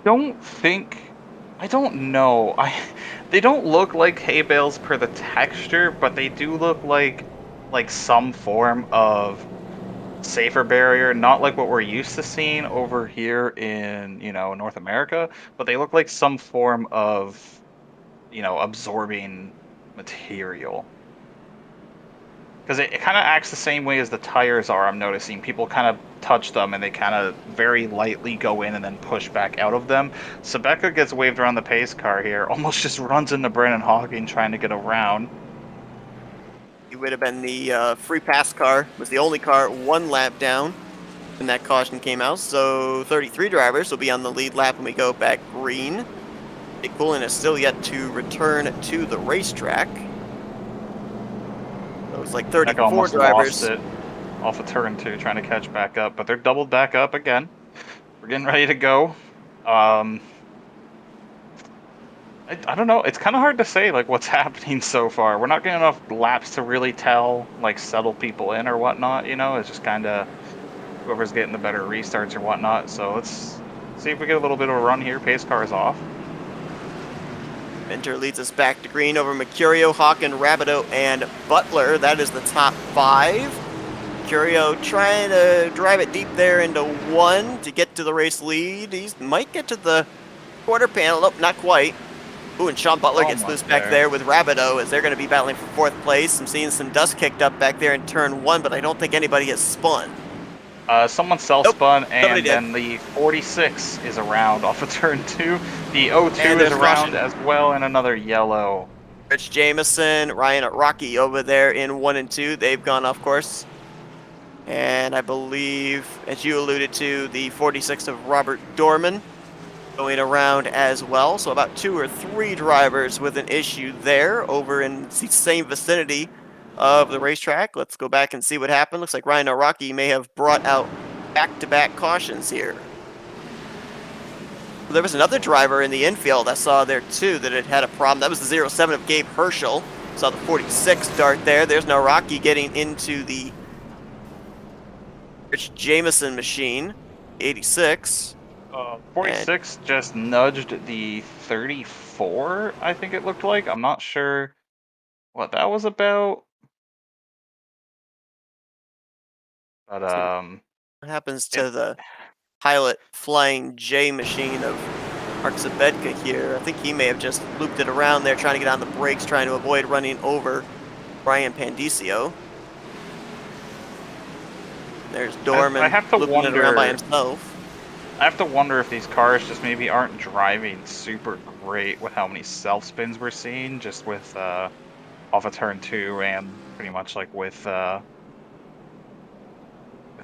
I don't know. They don't look like hay bales per the texture, but they do look like some form of safer barrier, not like what we're used to seeing over here in, North America, but they look like some form of, absorbing material. Because it kind of acts the same way as the tires are, I'm noticing. People kind of touch them and they kind of very lightly go in and then push back out of them. Sabeka gets waved around the pace car here, almost just runs into Brandon Hawking trying to get around. He It would have been the free pass car. Was the only car 1 lap down when that caution came out. So 33 drivers will be on the lead lap when we go back green. Jake Pullen is still yet to return to the racetrack. So it's like 34 almost drivers. lost it off of turn 2, trying to catch back up, but they're doubled back up again. We're getting ready to go. I don't know. It's kind of hard to say like what's happening so far. We're not getting enough laps to really tell, like settle people in or whatnot. You know, it's just kind of whoever's getting the better restarts or whatnot. So let's see if we get a little bit of a run here. Pace car is off. Minter leads us back to green over Mercurio, Hawken, Rabideau, and Butler. That is the top 5. Mercurio trying to drive it deep there into 1 to get to the race lead. He might get to the quarter panel. Nope, not quite. Ooh, and Sean Butler gets loose back there with Rabideau as they're going to be battling for 4th place. I'm seeing some dust kicked up back there in turn 1, but I don't think anybody has spun. Someone self-spun, and did. then the 46 is around off of turn 2. The 02 And is there's around Russian. as well, and another yellow. Rich Jameson, Ryan Rocky over there in 1 and 2. They've gone off course. And I believe, as you alluded to, the 46 of Robert Dorman going around as well. So about 2 or 3 drivers with an issue there over in the same vicinity of the racetrack. Let's go back and see what happened. Looks like Ryan Araki may have brought out back-to-back cautions here. There was another driver in the infield I saw there too that had a problem. That was the 07 of Gabe Herschel. Saw the 46 dart there. There's Naraki getting into the Rich Jameson machine. 86. 46 just nudged the 34, I think it looked like. I'm not sure what that was about. But, What happens to the pilot flying J machine of Mark Zabedka here? I think he may have just looped it around there trying to get on the brakes, trying to avoid running over Brian Pandicio. There's Dorman I have to looping it around by himself. I have to wonder if these cars just maybe aren't driving super great with how many self-spins we're seeing, just with off of turn 2 and pretty much like with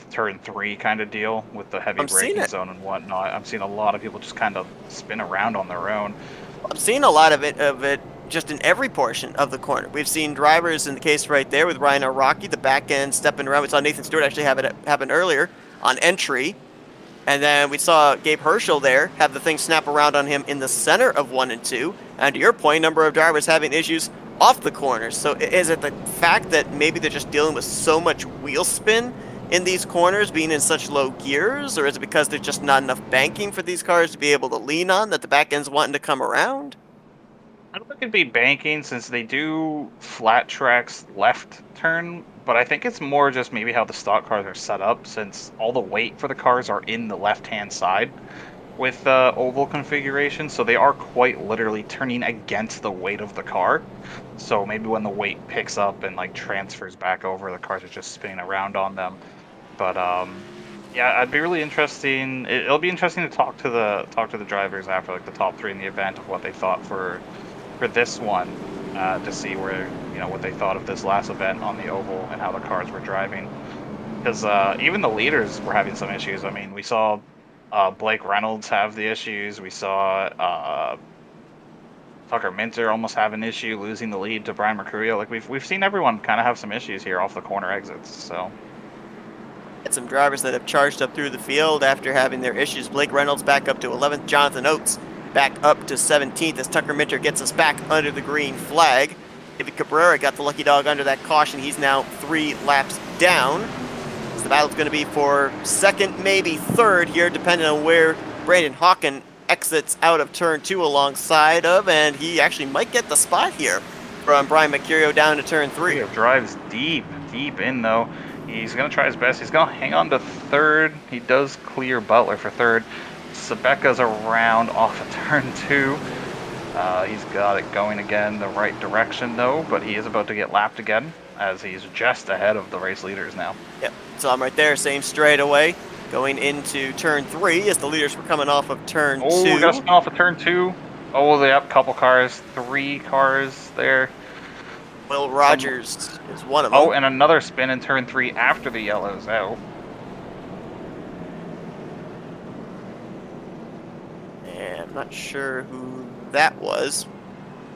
turn 3 kind of deal with the heavy braking zone and whatnot. I'm seeing a lot of people just kind of spin around on their own. I'm seeing a lot of it just in every portion of the corner. We've seen drivers in the case right there with Ryan Araki, the back end stepping around. We saw Nathan Stewart actually have it happen earlier on entry. And then we saw Gabe Herschel there have the thing snap around on him in the center of 1 and 2. And to your point, number of drivers having issues off the corners. So is it the fact that maybe they're just dealing with so much wheel spin in these corners, being in such low gears? Or is it because there's just not enough banking for these cars to be able to lean on, that the back end's wanting to come around? I don't think it'd be banking since they do flat tracks left turn, but I think it's more just maybe how the stock cars are set up, since all the weight for the cars are in the left-hand side with oval configuration, so they are quite literally turning against the weight of the car. So maybe when the weight picks up and like transfers back over, the cars are just spinning around on them. But yeah, I'd be really interesting. It'll be interesting to talk to the drivers after like the top 3 in the event of what they thought for this one, to see where, you know, what they thought of this last event on the oval and how the cars were driving. Because even the leaders were having some issues. I mean, we saw Blake Reynolds have the issues. We saw Tucker Minter almost have an issue losing the lead to Brian Mercurio. Like we've seen everyone kind of have some issues here off the corner exits. So. Had some drivers that have charged up through the field after having their issues. Blake Reynolds back up to 11th. Jonathan Oates back up to 17th as Tucker Minter gets us back under the green flag. David Cabrera got the lucky dog under that caution. He's now 3 laps down. So the battle's going to be for 2nd, maybe 3rd here, depending on where Brandon Hawken exits out of turn 2 alongside of, and he actually might get the spot here from Brian Mercurio down to turn 3. He drives deep in though. He's going to try his best. He's going to hang on to 3rd. He does clear Butler for 3rd. Sabeka's around off of turn 2. He's got it going again the right direction though, but he is about to get lapped again as he's just ahead of the race leaders now. Yep, so I'm right there, same straightaway. Going into turn 3 as the leaders were coming off of turn 2. Oh, we got to spin off of turn 2. Oh, they up a couple cars, 3 cars there. Will Rogers is one of them. Oh, and another spin in turn 3 after the yellow's out. And I'm not sure who that was.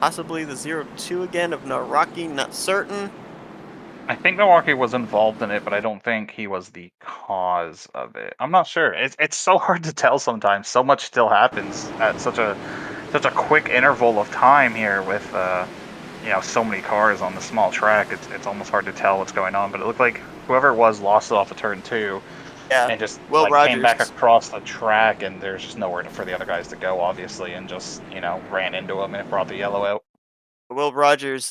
Possibly the 0-2 again of Naraki, not certain. I think Milwaukee was involved in it, but I don't think he was the cause of it. I'm not sure. It's so hard to tell sometimes. So much still happens at such a quick interval of time here with so many cars on the small track. It's almost hard to tell what's going on. But it looked like whoever it was lost it off of turn 2. Yeah, and just Will Rogers came back across the track, and there's just nowhere for the other guys to go, obviously, and just ran into him and it brought the yellow out. Will Rogers,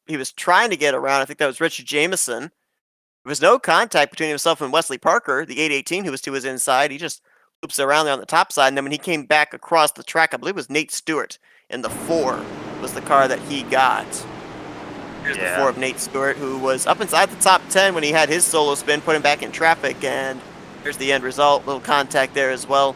he was trying to get around. I think that was Richard Jameson. There was no contact between himself and Wesley Parker, the 818, who was to his inside. He just loops around there on the top side, and then when he came back across the track, I believe it was Nate Stewart in the 4 was the car that he got. Here's the 4 of Nate Stewart, who was up inside the top 10 when he had his solo spin, put him back in traffic, and here's the end result. Little contact there as well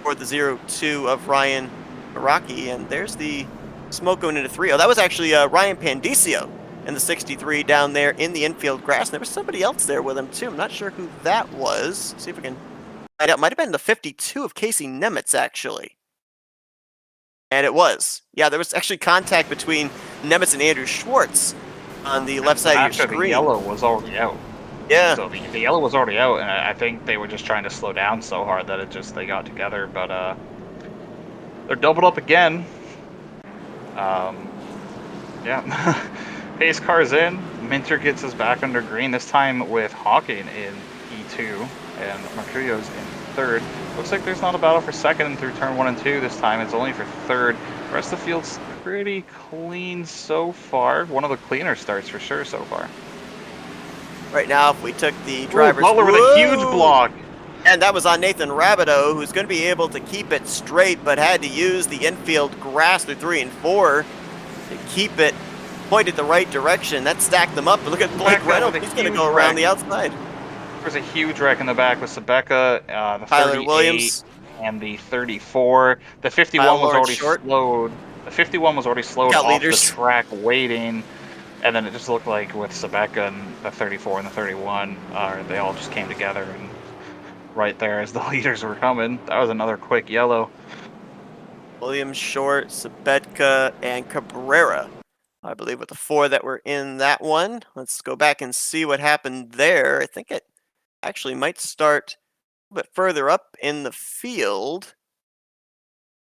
for the 0-2 of Ryan Iraqi, and there's the smoke going into 3. Oh, that was actually Ryan Pandicio in the 63 down there in the infield grass. And there was somebody else there with him, too. I'm not sure who that was. See if we can find out. Might have been the 52 of Casey Nemitz, actually. And it was. Yeah, there was actually contact between Nemitz and Andrew Schwartz on the left side of your screen. The yellow was already out. Yeah. So the yellow was already out, and I think they were just trying to slow down so hard that they got together. But they're doubled up again. Yeah. Pace car's in. Minter gets us back under green, this time with Hawking in E2, and Mercurio's in 3rd. Looks like there's not a battle for 2nd through turn 1 and 2 this time. It's only for 3rd. The rest of the field's pretty clean so far. One of the cleaner starts for sure so far. Right now, if we took the driver's... Butler with a huge block. And that was on Nathan Rabideau, who's going to be able to keep it straight, but had to use the infield grass through 3 and 4 to keep it pointed the right direction. That stacked them up. But look at Blake Reynolds. He's going to go around the outside. There's a huge wreck in the back with Sabeka, the Tyler 38 Williams, and the 34. The 51 was already slowed. The 51 was already slowed off the track waiting. And then it just looked like with Sabeka and the 34 and the 31, they all just came together and right there as the leaders were coming. That was another quick yellow. Williams, Short, Sabetka, and Cabrera, I believe, with the 4 that were in that one. Let's go back and see what happened there. I think it actually might start a bit further up in the field,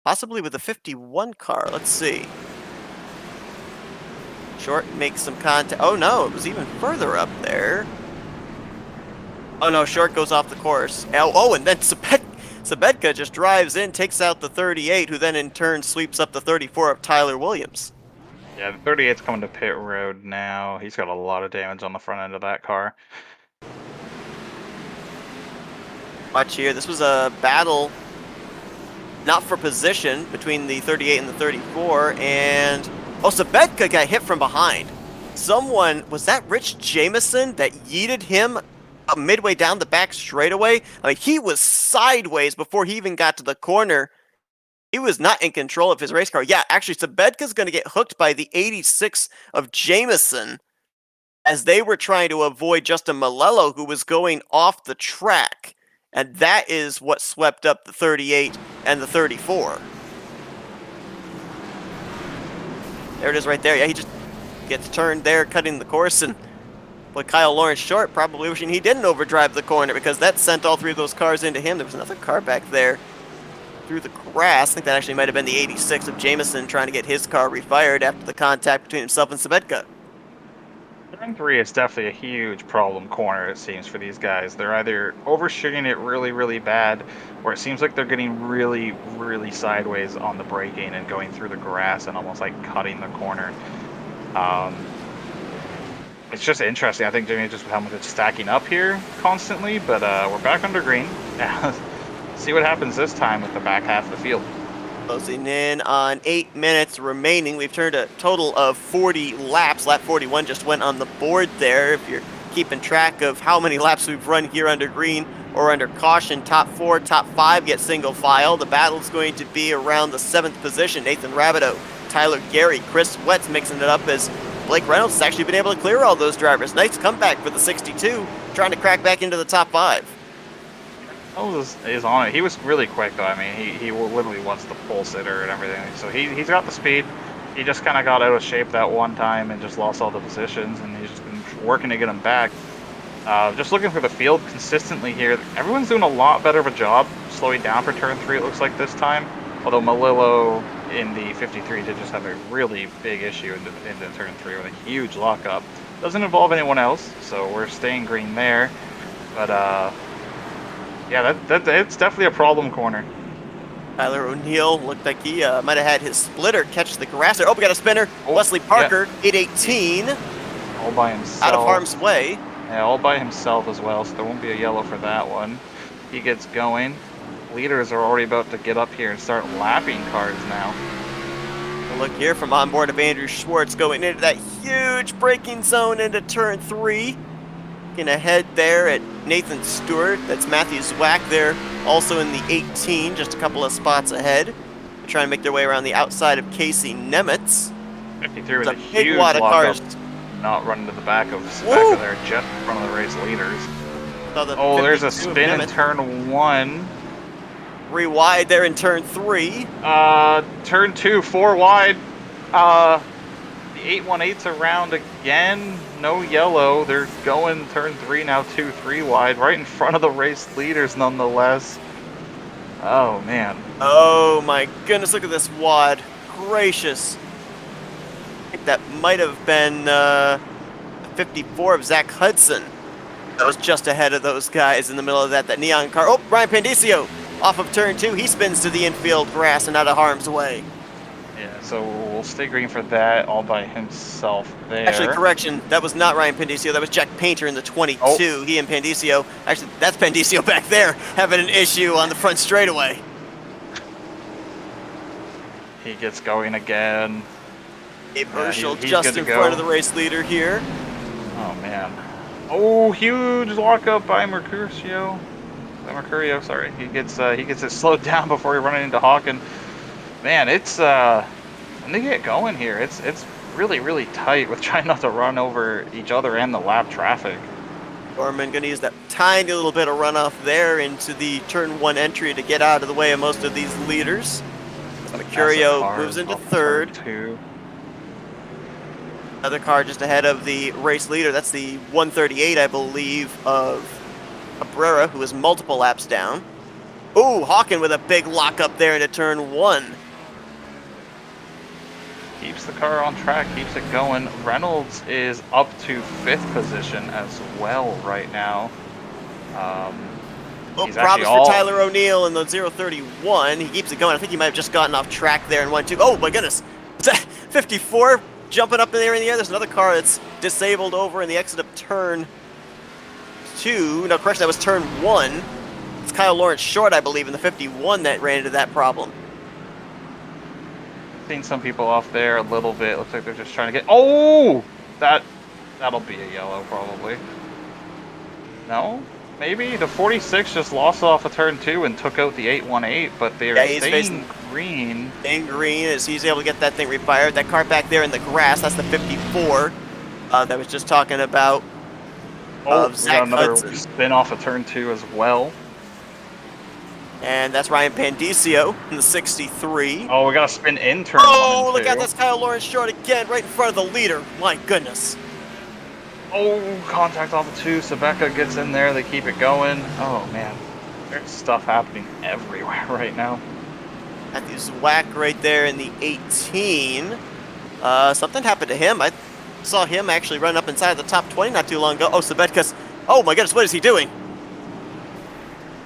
possibly with the 51 car. Let's see. Short makes some contact. Oh no, it was even further up there. Oh no, Short goes off the course. Oh, and then Sabetka just drives in, takes out the 38, who then in turn sweeps up the 34 of Tyler Williams. Yeah, the 38's coming to pit road now. He's got a lot of damage on the front end of that car. Watch here. This was a battle, not for position, between the 38 and the 34, and Sabetka got hit from behind. Someone, was that Rich Jameson that yeeted him midway down the back straightaway? I mean, he was sideways before he even got to the corner. He was not in control of his race car. Yeah, actually, Sabetka's going to get hooked by the 86 of Jameson as they were trying to avoid Justin Malello, who was going off the track. And that is what swept up the 38 and the 34. There it is right there. Yeah, he just gets turned there, cutting the course. And boy, Kyle Lawrence Short probably wishing he didn't overdrive the corner, because that sent all 3 of those cars into him. There was another car back there through the grass. I think that actually might have been the 86 of Jameson trying to get his car refired after the contact between himself and Sabetka. Turn 3 is definitely a huge problem corner, it seems, for these guys. They're either overshooting it really, really bad, or it seems like they're getting really, really sideways on the braking and going through the grass and almost like cutting the corner. It's just interesting. I think, Jimmy, just how much it's stacking up here constantly, but we're back under green. See what happens this time with the back half of the field. Closing in on 8 minutes remaining. We've turned a total of 40 laps. Lap 41 just went on the board there. If you're keeping track of how many laps we've run here under green or under caution, top 4, top 5 get single file. The battle's going to be around the 7th position. Nathan Rabideau, Tyler Gary, Chris Wetz mixing it up as Blake Reynolds has actually been able to clear all those drivers. Nice comeback for the 62, trying to crack back into the top 5. Reynolds is on it. He was really quick, though. I mean, he literally was the pole sitter and everything. So he's got the speed. He just kind of got out of shape that one time and just lost all the positions, and he's just been working to get him back. Just looking for the field consistently here. Everyone's doing a lot better of a job slowing down for turn 3, it looks like this time. Although Malillo in the 53 did just have a really big issue into turn 3 with a huge lockup. Doesn't involve anyone else, so we're staying green there. But yeah, it's definitely a problem corner. Tyler O'Neill looked like he might have had his splitter catch the grass there. Oh, we got a spinner. Wesley Parker, yeah. 818. All by himself. Out of harm's way. Yeah, all by himself as well, so there won't be a yellow for that one. He gets going. Leaders are already about to get up here and start lapping cars now. A look here from onboard of Andrew Schwartz going into that huge braking zone into turn 3. Looking ahead there at Nathan Stewart. That's Matthew Zwack there, also in the 18, just a couple of spots ahead. They're trying to make their way around the outside of Casey Nemitz. 53 with a big huge wad of cars. Not running to the back of Sebeka there, just in front of the race leaders. Oh, there's a spin in turn 1. 3 wide there in turn 3. Turn 2, 4 wide. The 818's around again. No yellow. They're going turn 3 now, 2, 3 wide, right in front of the race leaders nonetheless. Oh, man. Oh, my goodness. Look at this wad. Gracious. I think that might have been 54 of Zach Hudson. That was just ahead of those guys in the middle of that neon car. Oh, Ryan Pandicio off of turn 2. He spins to the infield grass and out of harm's way. Yeah, so we'll stay green for that all by himself there. Actually, correction. That was not Ryan Pandicio. That was Jack Painter in the 22. Oh. He and Pandicio. Actually, that's Pandicio back there having an issue on the front straightaway. He gets going again. Abe Herschel just in front of the race leader here. Oh, man. Oh, huge lockup by Mercurio. Sorry. He gets it slowed down before he running into Hawken. Man, it's when they get going here, it's really, really tight with trying not to run over each other and the lap traffic. Gorman gonna use that tiny little bit of runoff there into the turn 1 entry to get out of the way of most of these leaders. Mercurio moves into third. 2. Another car just ahead of the race leader. That's the 138, I believe, of Cabrera, who is multiple laps down. Ooh, Hawken with a big lockup there into turn 1. Keeps the car on track, keeps it going. Reynolds is up to 5th position as well right now. Problems for Tyler O'Neill in the 031. He keeps it going. I think he might have just gotten off track there and 1-2. Oh my goodness. Is that 54 jumping up in the air? There's another car that's disabled over in the exit of turn 2. No, correction, that was turn 1. It's Kyle Lawrence Short, I believe, in the 51 that ran into that problem. Seen some people off there a little bit. Looks like they're just trying to get. Oh, that'll be a yellow probably. No, maybe the 46 just lost off of turn 2 and took out the 818, but they're staying green. Staying green as he's able to get that thing refired. That car back there in the grass, that's the 54 that was just talking about. Oh, we got another Hudson. Spin off of turn 2 as well. And that's Ryan Pandicio in the 63. Oh, we got a spin in turn 1 Oh, look out, that's Kyle Lawrence Short again, right in front of the leader. My goodness. Oh, contact off of 2. Sebeka gets in there. They keep it going. Oh, man. There's stuff happening everywhere right now. Matthew Zwack right there in the 18. Something happened to him. I saw him actually run up inside the top 20 not too long ago. Oh, Sebeka's. Oh, my goodness, what is he doing?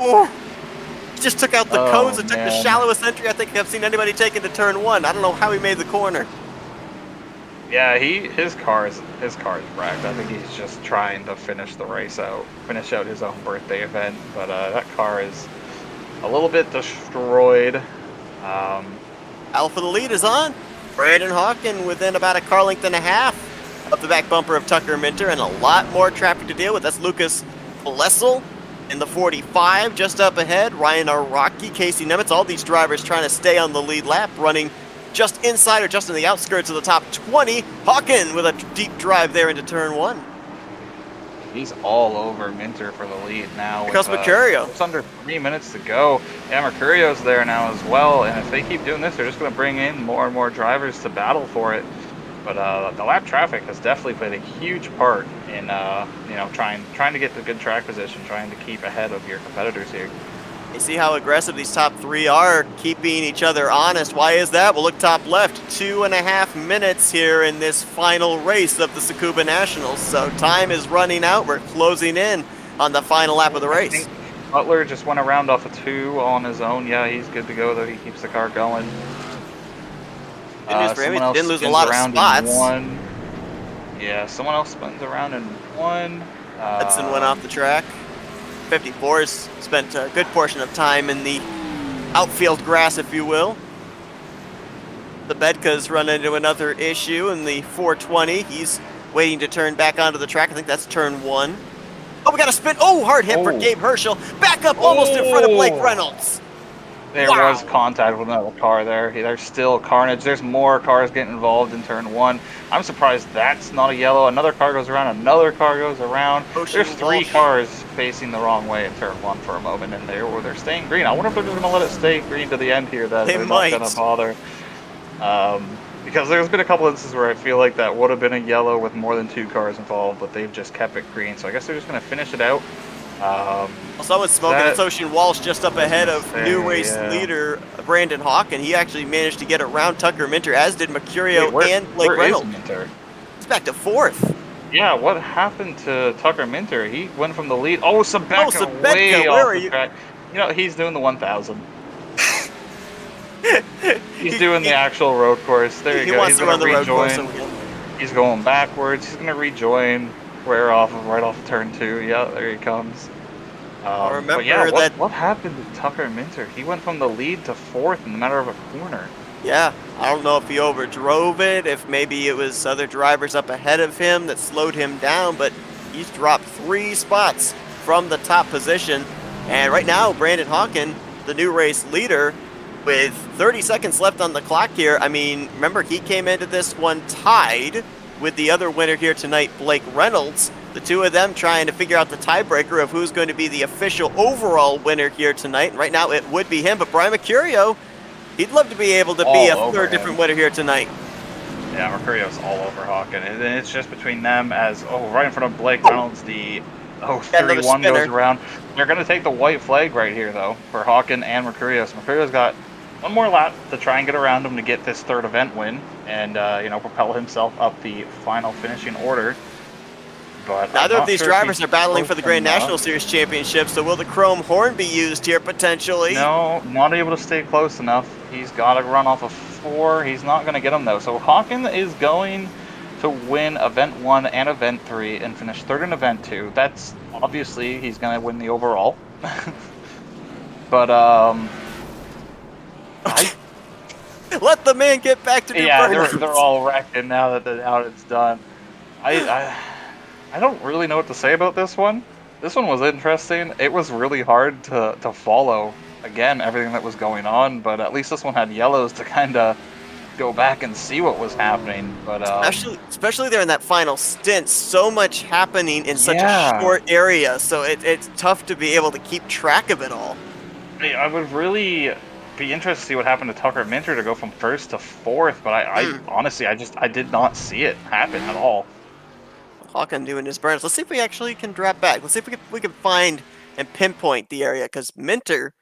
Oh. Just took out the cones and took the shallowest entry I think I've seen anybody take into turn 1. I don't know how he made the corner. Yeah, his car is wrecked. I think he's just trying to finish the race out, finish out his own birthday event. But that car is a little bit destroyed. Alpha the lead is on. Brandon Hawken within about a car length and a half of the back bumper of Tucker Minter, and a lot more traffic to deal with. That's Lucas Plessel in the 45, just up ahead. Ryan Araki, Casey Nemitz, all these drivers trying to stay on the lead lap, running just inside or just in the outskirts of the top 20. Hawken with a deep drive there into turn 1. He's all over Minter for the lead now. Here comes with, Mercurio. It's under 3 minutes to go. Yeah, Mercurio's there now as well, and if they keep doing this, they're just going to bring in more and more drivers to battle for it. But the lap traffic has definitely played a huge part in trying to get the good track position, trying to keep ahead of your competitors here. You see how aggressive these top 3 are, keeping each other honest. Why is that? Well, look top left, 2.5 minutes here in this final race of the Tsukuba Nationals. So time is running out. We're closing in on the final lap of the race. I think Butler just went around off a 2 on his own. Yeah, he's good to go, though. He keeps the car going. Good news for him, he Someone didn't else lose a lot of spins spots. around in 1. Yeah, someone else spins around in 1. Hudson went off the track. 54's spent a good portion of time in the outfield grass, if you will. The Bedka's run into another issue in the 420. He's waiting to turn back onto the track. I think that's turn 1. Oh, we got a spin. Oh, hard hit for Gabe Herschel. Back up almost in front of Blake Reynolds. There was contact with another car there. There's still carnage. There's more cars getting involved in turn 1. I'm surprised that's not a yellow. Another car goes around. Another car goes around. There's 3 cars facing the wrong way in turn 1 for a moment, and they're staying green. I wonder if they're just going to let it stay green to the end here. That they're not going to bother. Because there's been a couple instances where I feel like that would have been a yellow with more than 2 cars involved, but they've just kept it green. So I guess they're just going to finish it out. Someone's smoking. It's Ocean Walsh just up ahead of new race leader Brandon Hawk, and he actually managed to get around Tucker Minter, as did Mercurio and Blake Reynolds. Minter? He's back to 4th. Yeah, what happened to Tucker Minter? He went from the lead. Oh, Sabeka, way where off the track. You know, he's doing the 1,000. He's doing the actual road course. There you go. He's going to rejoin. He's going backwards. He's going to rejoin. Right off of turn 2. Yeah, there he comes. Remember what happened to Tucker Minter? He went from the lead to 4th in the matter of a corner. Yeah, I don't know if he overdrove it, if maybe it was other drivers up ahead of him that slowed him down, but he's dropped 3 spots from the top position. And right now, Brandon Hawken, the new race leader, with 30 seconds left on the clock here. I mean, remember, he came into this one tied with the other winner here tonight, Blake Reynolds. The 2 of them trying to figure out the tiebreaker of who's going to be the official overall winner here tonight. And right now, it would be him, but Brian Mercurio, he'd love to be able to be a 3rd different winner here tonight. Yeah, Mercurio's all over Hawken, and it's just between them as, right in front of Blake Reynolds, the 31 goes around. They're going to take the white flag right here, though, for Hawken and Mercurio. So Mercurio's got 1 more lap to try and get around him to get this 3rd event win and, propel himself up the final finishing order. But neither of these drivers are battling for the Grand National Series Championship, so will the chrome horn be used here potentially? No, not able to stay close enough. He's got to run off of 4. He's not going to get him, though. So Hawken is going to win Event 1 and Event 3 and finish 3rd in Event 2. That's obviously he's going to win the overall. But, let the man get back to New Orleans. They're all wrecking now that it's done. I don't really know what to say about this one. This one was interesting. It was really hard to follow, again, everything that was going on, but at least this one had yellows to kind of go back and see what was happening. But especially there in that final stint, so much happening in such a short area, so it's tough to be able to keep track of it all. I would really be interested to see what happened to Tucker Minter to go from 1st to 4th, but I honestly, I did not see it happen at all. Hawken doing his burns. Let's see if we actually can drop back. Let's see if we can find and pinpoint the area, because Minter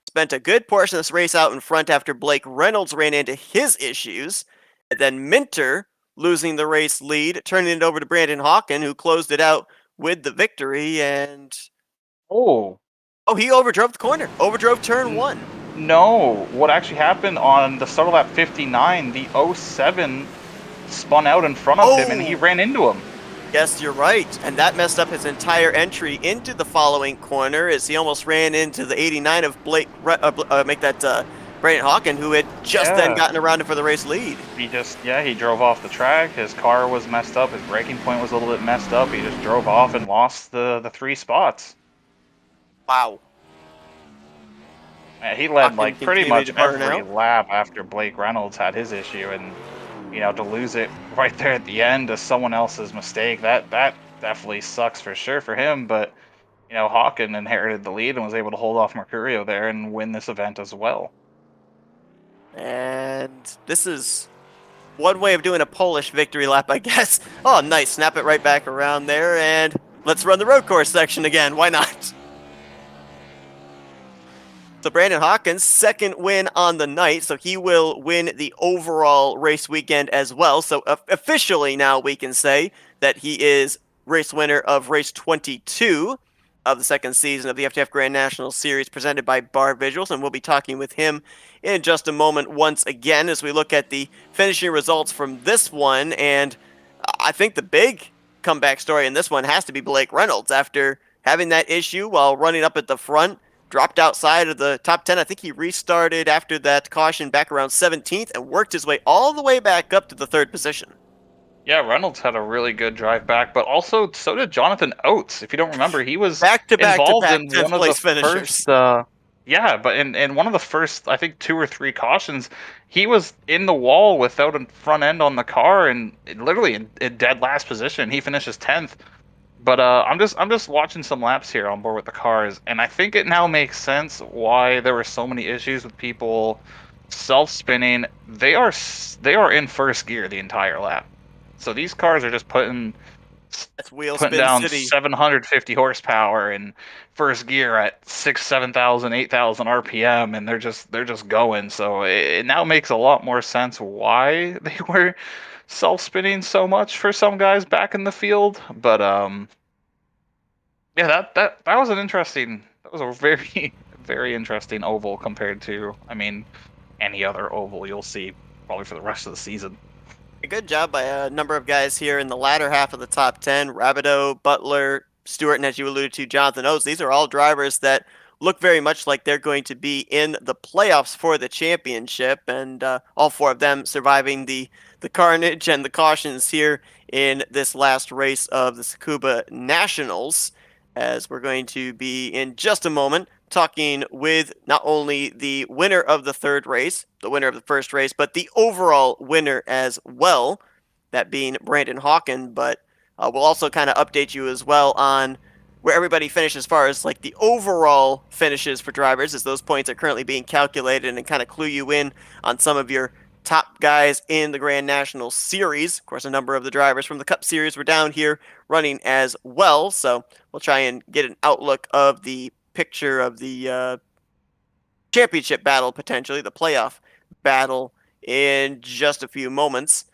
spent a good portion of this race out in front after Blake Reynolds ran into his issues. And then Minter losing the race lead, turning it over to Brandon Hawken, who closed it out with the victory. And he overdrove the corner, overdrove turn 1. No, what actually happened on the start of lap 59, the 07 spun out in front of him and he ran into him. Yes, you're right. And that messed up his entire entry into the following corner as he almost ran into the 89 of Brandon Hawken, who had just then gotten around him for the race lead. He drove off the track. His car was messed up. His braking point was a little bit messed up. He just drove off and lost the 3 spots. Wow. He led Hawken like pretty continuing much to burn every out. lap after Blake Reynolds had his issue, and to lose it right there at the end to someone else's mistake, that definitely sucks for sure for him. But Hawken inherited the lead and was able to hold off Mercurio there and win this event as well. And this is one way of doing a Polish victory lap, I guess. Oh, nice. Snap it right back around there, and let's run the road course section again. Why not? So Brandon Hawkins, second win on the night, so he will win the overall race weekend as well. So officially now we can say that he is race winner of race 22 of the second season of the FTF Grand National Series presented by Barr Visuals, and we'll be talking with him in just a moment once again as we look at the finishing results from this one. And I think the big comeback story in this one has to be Blake Reynolds after having that issue while running up at the front. Dropped outside of the top 10. I think he restarted after that caution back around 17th and worked his way all the way back up to the third position. Yeah, Reynolds had a really good drive back, but also so did Jonathan Oates. If you don't remember, he was involved in 10th one of place the finishers. first. Yeah, but in one of the first, I think 2 or 3 cautions, he was in the wall without a front end on the car and literally in dead last position. He finishes 10th. But I'm just watching some laps here on board with the cars, and I think it now makes sense why there were so many issues with people self-spinning. They are in first gear the entire lap, so these cars are just putting That's wheel spin down city. 750 horsepower in first gear at 7,000, 8,000 RPM, and they're just going. So it now makes a lot more sense why they were self-spinning so much for some guys back in the field. But yeah, that was a very very interesting oval compared to, I mean, any other oval you'll see probably for the rest of the season. A good job by a number of guys here in the latter half of the top 10. Rabideau, Butler, Stewart, and as you alluded to, Jonathan Oates. These are all drivers that look very much like they're going to be in the playoffs for the championship, and all 4 of them surviving the carnage and the cautions here in this last race of the Tsukuba Nationals, as we're going to be in just a moment talking with not only the winner of the third race, the winner of the first race, but the overall winner as well, that being Brandon Hawken. But we'll also kind of update you as well on where everybody finished as far as like the overall finishes for drivers, as those points are currently being calculated, and kind of clue you in on some of your top guys in the Grand National Series. Of course, a number of the drivers from the Cup Series were down here running as well, so we'll try and get an outlook of the picture of the championship battle, potentially the playoff battle, in just a few moments.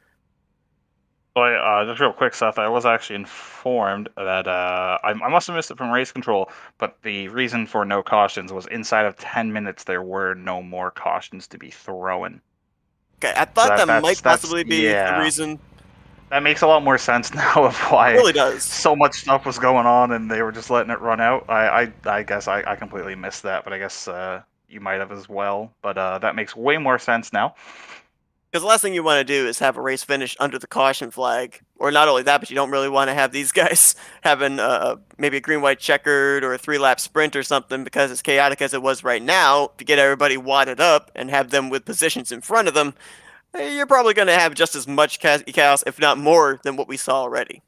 So just real quick, Seth, I was actually informed that I must have missed it from race control, but the reason for no cautions was inside of 10 minutes there were no more cautions to be thrown. Okay, I thought that might possibly be the yeah. reason. That makes a lot more sense now of why It really does. so much stuff was going on and they were just letting it run out. I guess I completely missed that, but I guess you might have as well. But that makes way more sense now. Because the last thing you want to do is have a race finish under the caution flag. Or not only that, but you don't really want to have these guys having maybe a green-white checkered or a 3-lap sprint or something, because as chaotic as it was right now, to get everybody wadded up and have them with positions in front of them, you're probably going to have just as much chaos, if not more, than what we saw already.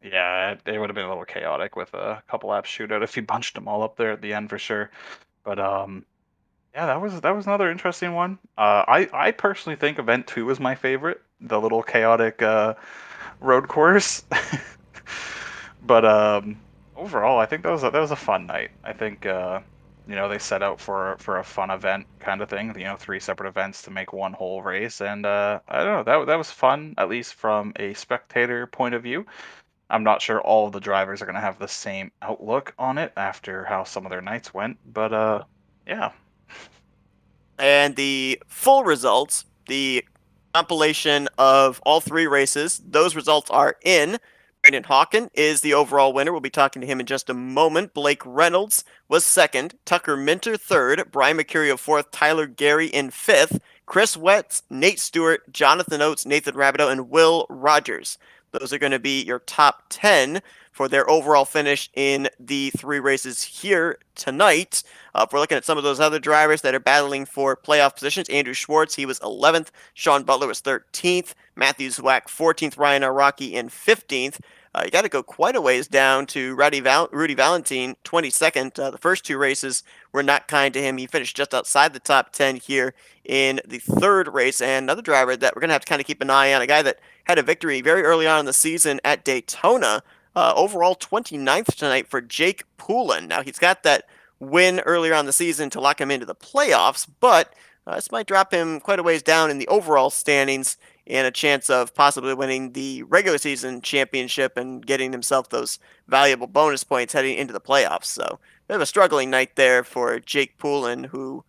Yeah, it would have been a little chaotic with a couple laps shootout if you bunched them all up there at the end for sure. But yeah, that was another interesting one. I personally think Event 2 was my favorite, the little chaotic road course. But overall, I think that was a fun night. I think they set out for a fun event kind of thing. 3 separate events to make one whole race, and I don't know, that was fun, at least from a spectator point of view. I'm not sure all of the drivers are going to have the same outlook on it after how some of their nights went, but yeah. And the full results, the compilation of all 3 races, those results are in. Brandon Hawken is the overall winner. We'll be talking to him in just a moment. Blake Reynolds was second. Tucker Minter third. Brian Mercurio fourth. Tyler Gary in fifth. Chris Wetz, Nate Stewart, Jonathan Oates, Nathan Rabideau, and Will Rogers. Those are going to be your top 10 for their overall finish in the 3 races here tonight. If we're looking at some of those other drivers that are battling for playoff positions, Andrew Schwartz, he was 11th. Sean Butler was 13th. Matthew Zwack, 14th. Ryan Araki in 15th. You got to go quite a ways down to Rudy Valentine, 22nd. The first 2 races were not kind to him. He finished just outside the top 10 here in the 3rd race. And another driver that we're going to have to kind of keep an eye on, a guy that had a victory very early on in the season at Daytona. Overall 29th tonight for Jake Poulin. Now, he's got that win earlier on the season to lock him into the playoffs, but this might drop him quite a ways down in the overall standings and a chance of possibly winning the regular season championship and getting himself those valuable bonus points heading into the playoffs. So, bit of a struggling night there for Jake Poulin, who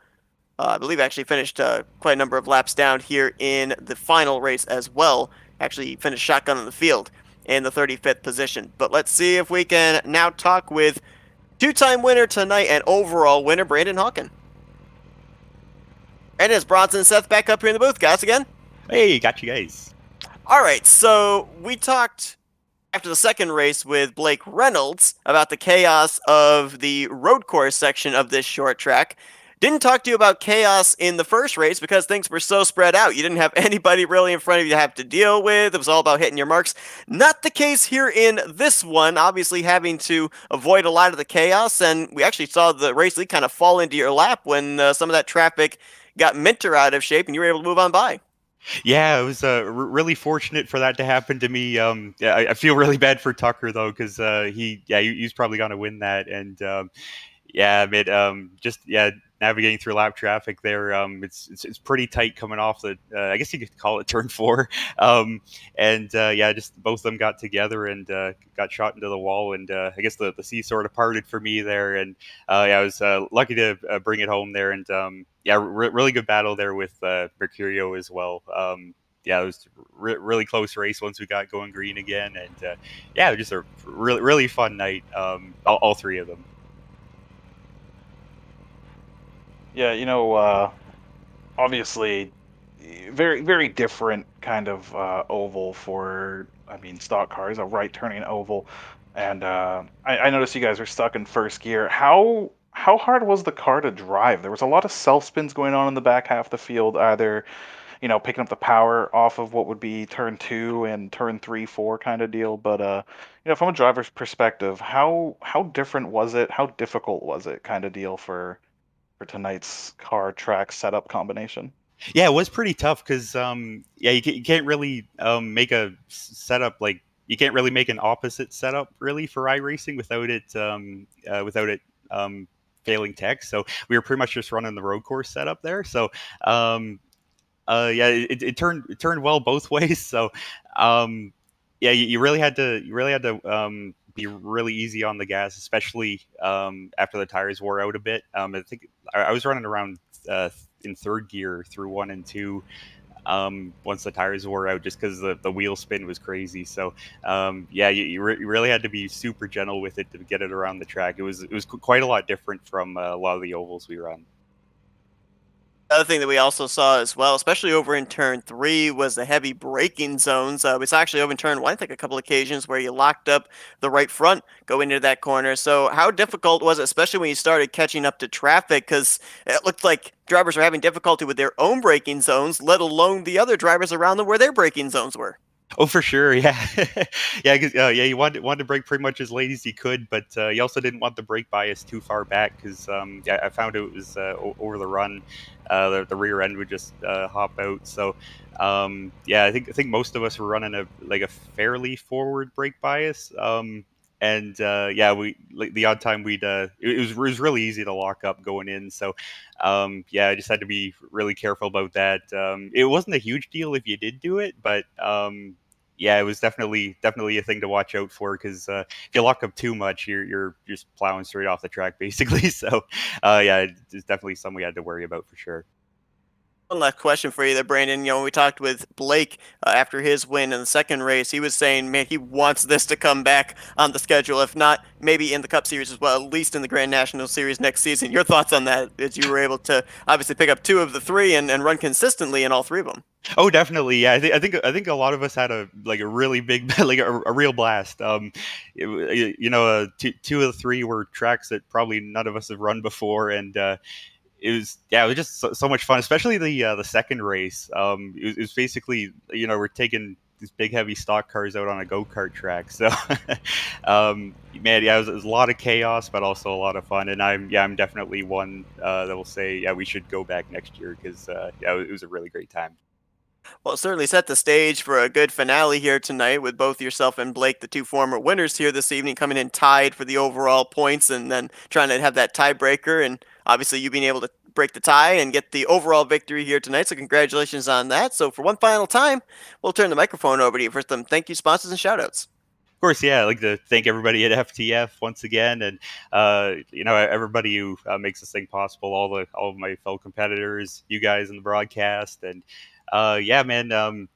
I believe actually finished quite a number of laps down here in the final race as well. Actually finished shotgun on the field in the 35th position. But let's see if we can now talk with 2-time winner tonight and overall winner Brandon Hawken. And it's Bronson and Seth back up here in the booth, guys, again. Hey, got you guys. All right, so we talked after the second race with Blake Reynolds about the chaos of the road course section of this short track. Didn't talk to you about chaos in the first race because things were so spread out. You didn't have anybody really in front of you to have to deal with. It was all about hitting your marks. Not the case here in this one, obviously having to avoid a lot of the chaos, and we actually saw the race lead kind of fall into your lap when some of that traffic got Minter out of shape and you were able to move on by. Yeah, it was really fortunate for that to happen to me. Yeah, I feel really bad for Tucker though, because he's probably going to win that, and navigating through lap traffic there, it's pretty tight coming off the I guess you could call it turn 4, just both of them got together and got shot into the wall, and I guess the sea sort of parted for me there, and I was lucky to bring it home there, and really good battle there with Mercurio as well. It was really close race once we got going green again, and it was just a really fun night, all 3 of them. Yeah, obviously, very, very different kind of oval for, stock cars, a right-turning oval. And I noticed you guys are stuck in first gear. How hard was the car to drive? There was a lot of self-spins going on in the back half of the field, either, picking up the power off of what would be turn 2 and turn 3, 4 kind of deal. But, from a driver's perspective, how different was it? How difficult was it kind of deal for tonight's car track setup combination? Yeah, it was pretty tough because you can't really make a setup like you can't really make an opposite setup really for iRacing without it failing tech. So we were pretty much just running the road course setup there. So it turned well both ways. So you really had to be really easy on the gas, especially after the tires wore out a bit. I think I was running around in 3rd gear through 1 and 2 once the tires wore out, just because the wheel spin was crazy. So you really had to be super gentle with it to get it around the track. It was quite a lot different from a lot of the ovals we run. Other thing that we also saw as well, especially over in turn 3, was the heavy braking zones. We saw actually over in turn 1, I think a couple occasions where you locked up the right front going into that corner. So how difficult was it, especially when you started catching up to traffic? Because it looked like drivers were having difficulty with their own braking zones, let alone the other drivers around them where their braking zones were. Oh, for sure, yeah, you wanted to brake pretty much as late as you could, but you also didn't want the brake bias too far back because I found it was over the run, the rear end would just hop out. So I think most of us were running a fairly forward brake bias. We like the odd time it was really easy to lock up going in. So I just had to be really careful about that. It wasn't a huge deal if you did do it, but it was definitely a thing to watch out for because if you lock up too much, you're just plowing straight off the track basically. So it's definitely something we had to worry about for sure. One last question for you there, Brandon. When we talked with Blake after his win in the second race, he was saying, man, he wants this to come back on the schedule. If not, maybe in the Cup Series as well, at least in the Grand National Series next season. Your thoughts on that, as you were able to obviously pick up 2 of the 3 and run consistently in all 3 of them? Oh, definitely. Yeah, I think a lot of us had a really big like a real blast. Two of the 3 were tracks that probably none of us have run before, and it was just so much fun, especially the second race. It was basically we're taking these big heavy stock cars out on a go-kart track. So man, yeah, it was a lot of chaos, but also a lot of fun. And I'm definitely one that will say, yeah, we should go back next year, because yeah, it was a really great time. Well, it certainly set the stage for a good finale here tonight with both yourself and Blake, the 2 former winners here this evening, coming in tied for the overall points and then trying to have that tiebreaker. And obviously, you being able to break the tie and get the overall victory here tonight. So, congratulations on that. So, for one final time, we'll turn the microphone over to you for some thank you, sponsors, and shoutouts. Of course, yeah, I'd like to thank everybody at FTF once again, and everybody who makes this thing possible, all of my fellow competitors, you guys in the broadcast, and yeah, man,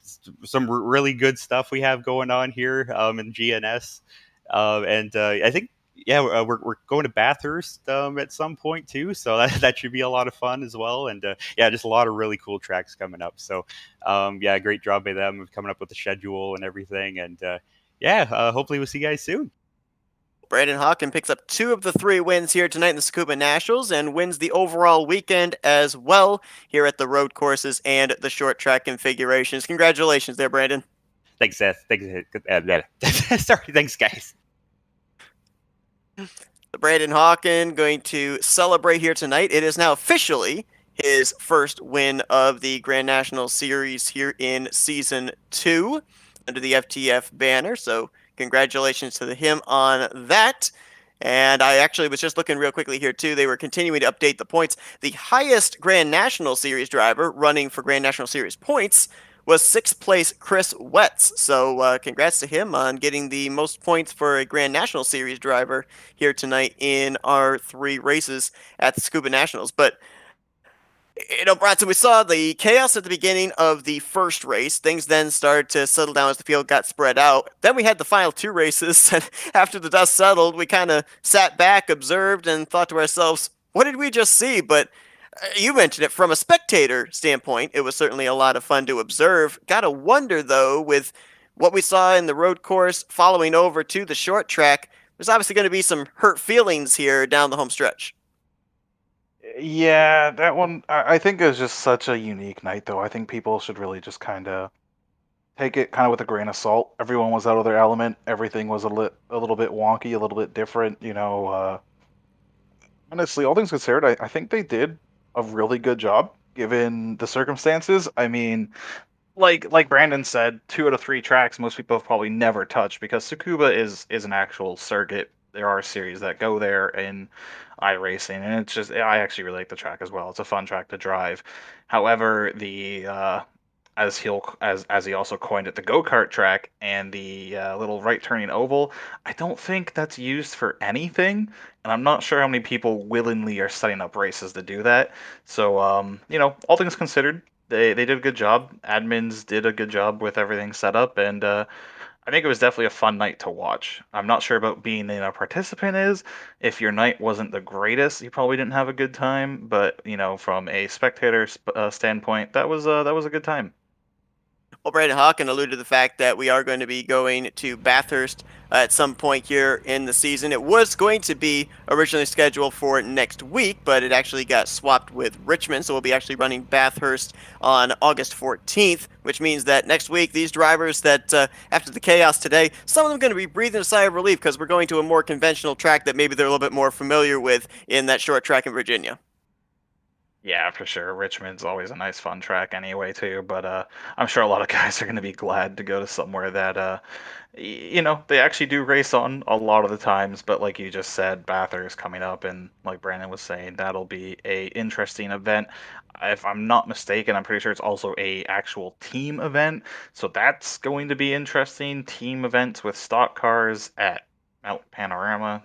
some really good stuff we have going on here in GNS, and I think, yeah, we're going to Bathurst at some point too, so that should be a lot of fun as well, and yeah, just a lot of really cool tracks coming up. So yeah, great job by them of coming up with the schedule and everything, and yeah, hopefully we'll see you guys soon. Brandon Hawken picks up 2 of the 3 wins here tonight in the Tsukuba Nationals and wins the overall weekend as well here at the road courses and the short track configurations. Congratulations there, Brandon. Thanks, Seth. Thanks. Sorry, thanks, guys. The Brandon Hawken going to celebrate here tonight. It is now officially his first win of the Grand National Series here in Season 2 under the FTF banner. So congratulations to him on that. And I actually was just looking real quickly here too. They were continuing to update the points. The highest Grand National Series driver running for Grand National Series points was 6th place Chris Wetz. So congrats to him on getting the most points for a Grand National Series driver here tonight in our 3 races at the Tsukuba Nationals. But Bronson, we saw the chaos at the beginning of the first race. Things then started to settle down as the field got spread out. Then we had the final 2 races, and after the dust settled, we kind of sat back, observed, and thought to ourselves, what did we just see? But you mentioned it from a spectator standpoint. It was certainly a lot of fun to observe. Gotta wonder, though, with what we saw in the road course following over to the short track, there's obviously going to be some hurt feelings here down the home stretch. Yeah, that one I think is just such a unique night, though. I think people should really just kind of take it kind of with a grain of salt. Everyone was out of their element. Everything was a little bit wonky, a little bit different. Honestly, all things considered, I think they did a really good job given the circumstances. I mean, like Brandon said, 2 out of 3 tracks most people have probably never touched because Tsukuba is an actual circuit. There are series that go there in iRacing, and it's just I actually really like the track as well. It's a fun track to drive. However, the as he also coined it, the go kart track and the little right turning oval, I don't think that's used for anything, and I'm not sure how many people willingly are setting up races to do that. So all things considered, they did a good job. Admins did a good job with everything set up, and I think it was definitely a fun night to watch. I'm not sure about being in a participant is. If your night wasn't the greatest, you probably didn't have a good time. But from a spectator standpoint, that was a good time. Well, Brandon Hawken alluded to the fact that we are going to be going to Bathurst at some point here in the season. It was going to be originally scheduled for next week, but it actually got swapped with Richmond, so we'll be actually running Bathurst on August 14th, which means that next week, these drivers that, after the chaos today, some of them are going to be breathing a sigh of relief because we're going to a more conventional track that maybe they're a little bit more familiar with in that short track in Virginia. Yeah, for sure. Richmond's always a nice fun track anyway too, but I'm sure a lot of guys are going to be glad to go to somewhere that they actually do race on a lot of the times, but like you just said, Bathurst coming up, and like Brandon was saying, that'll be a interesting event. If I'm not mistaken, I'm pretty sure it's also a actual team event, so that's going to be interesting. Team events with stock cars at Mount Panorama.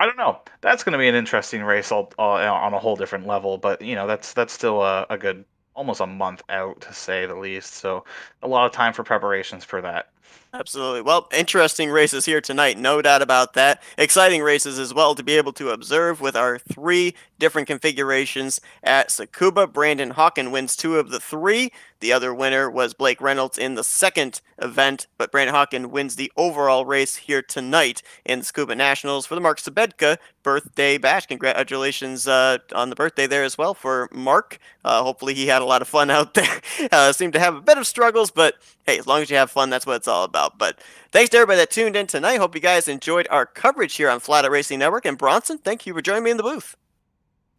I don't know. That's going to be an interesting race on a whole different level, but that's still a good almost a month out to say the least. So a lot of time for preparations for that. Absolutely. Well, interesting races here tonight, no doubt about that. Exciting races as well to be able to observe with our 3 different configurations at Tsukuba. Brandon Hawken wins 2 of the 3. The other winner was Blake Reynolds in the second event, but Brandon Hawken wins the overall race here tonight in the Tsukuba Nationals for the Mark Sabedka birthday bash. Congratulations on the birthday there as well for Mark. Hopefully he had a lot of fun out there. Seemed to have a bit of struggles, but hey, as long as you have fun, that's what it's all about. But thanks to everybody that tuned in tonight. Hope you guys enjoyed our coverage here on Flatout Racing Network. And Bronson, thank you for joining me in the booth.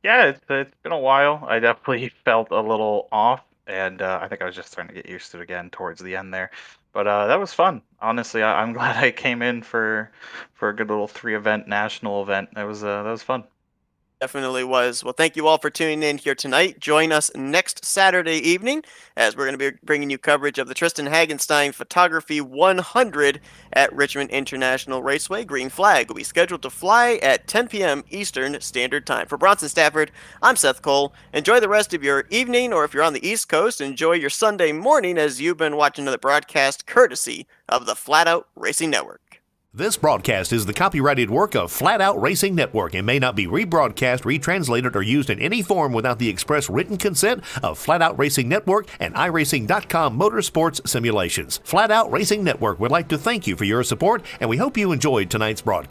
Yeah, it's been a while. I definitely felt a little off, and I think I was just trying to get used to it again towards the end there. But that was fun. Honestly, I'm glad I came in for a good little 3-event national event. That was fun. Definitely was. Well, thank you all for tuning in here tonight. Join us next Saturday evening as we're going to be bringing you coverage of the Tristan Hagenstein Photography 100 at Richmond International Raceway. Green flag will be scheduled to fly at 10 p.m. Eastern Standard Time. For Bronson Stafford, I'm Seth Cole. Enjoy the rest of your evening, or if you're on the East Coast, enjoy your Sunday morning as you've been watching another broadcast courtesy of the Flatout Racing Network. This broadcast is the copyrighted work of Flatout Racing Network and may not be rebroadcast, retranslated, or used in any form without the express written consent of Flatout Racing Network and iRacing.com Motorsports Simulations. Flatout Racing Network would like to thank you for your support, and we hope you enjoyed tonight's broadcast.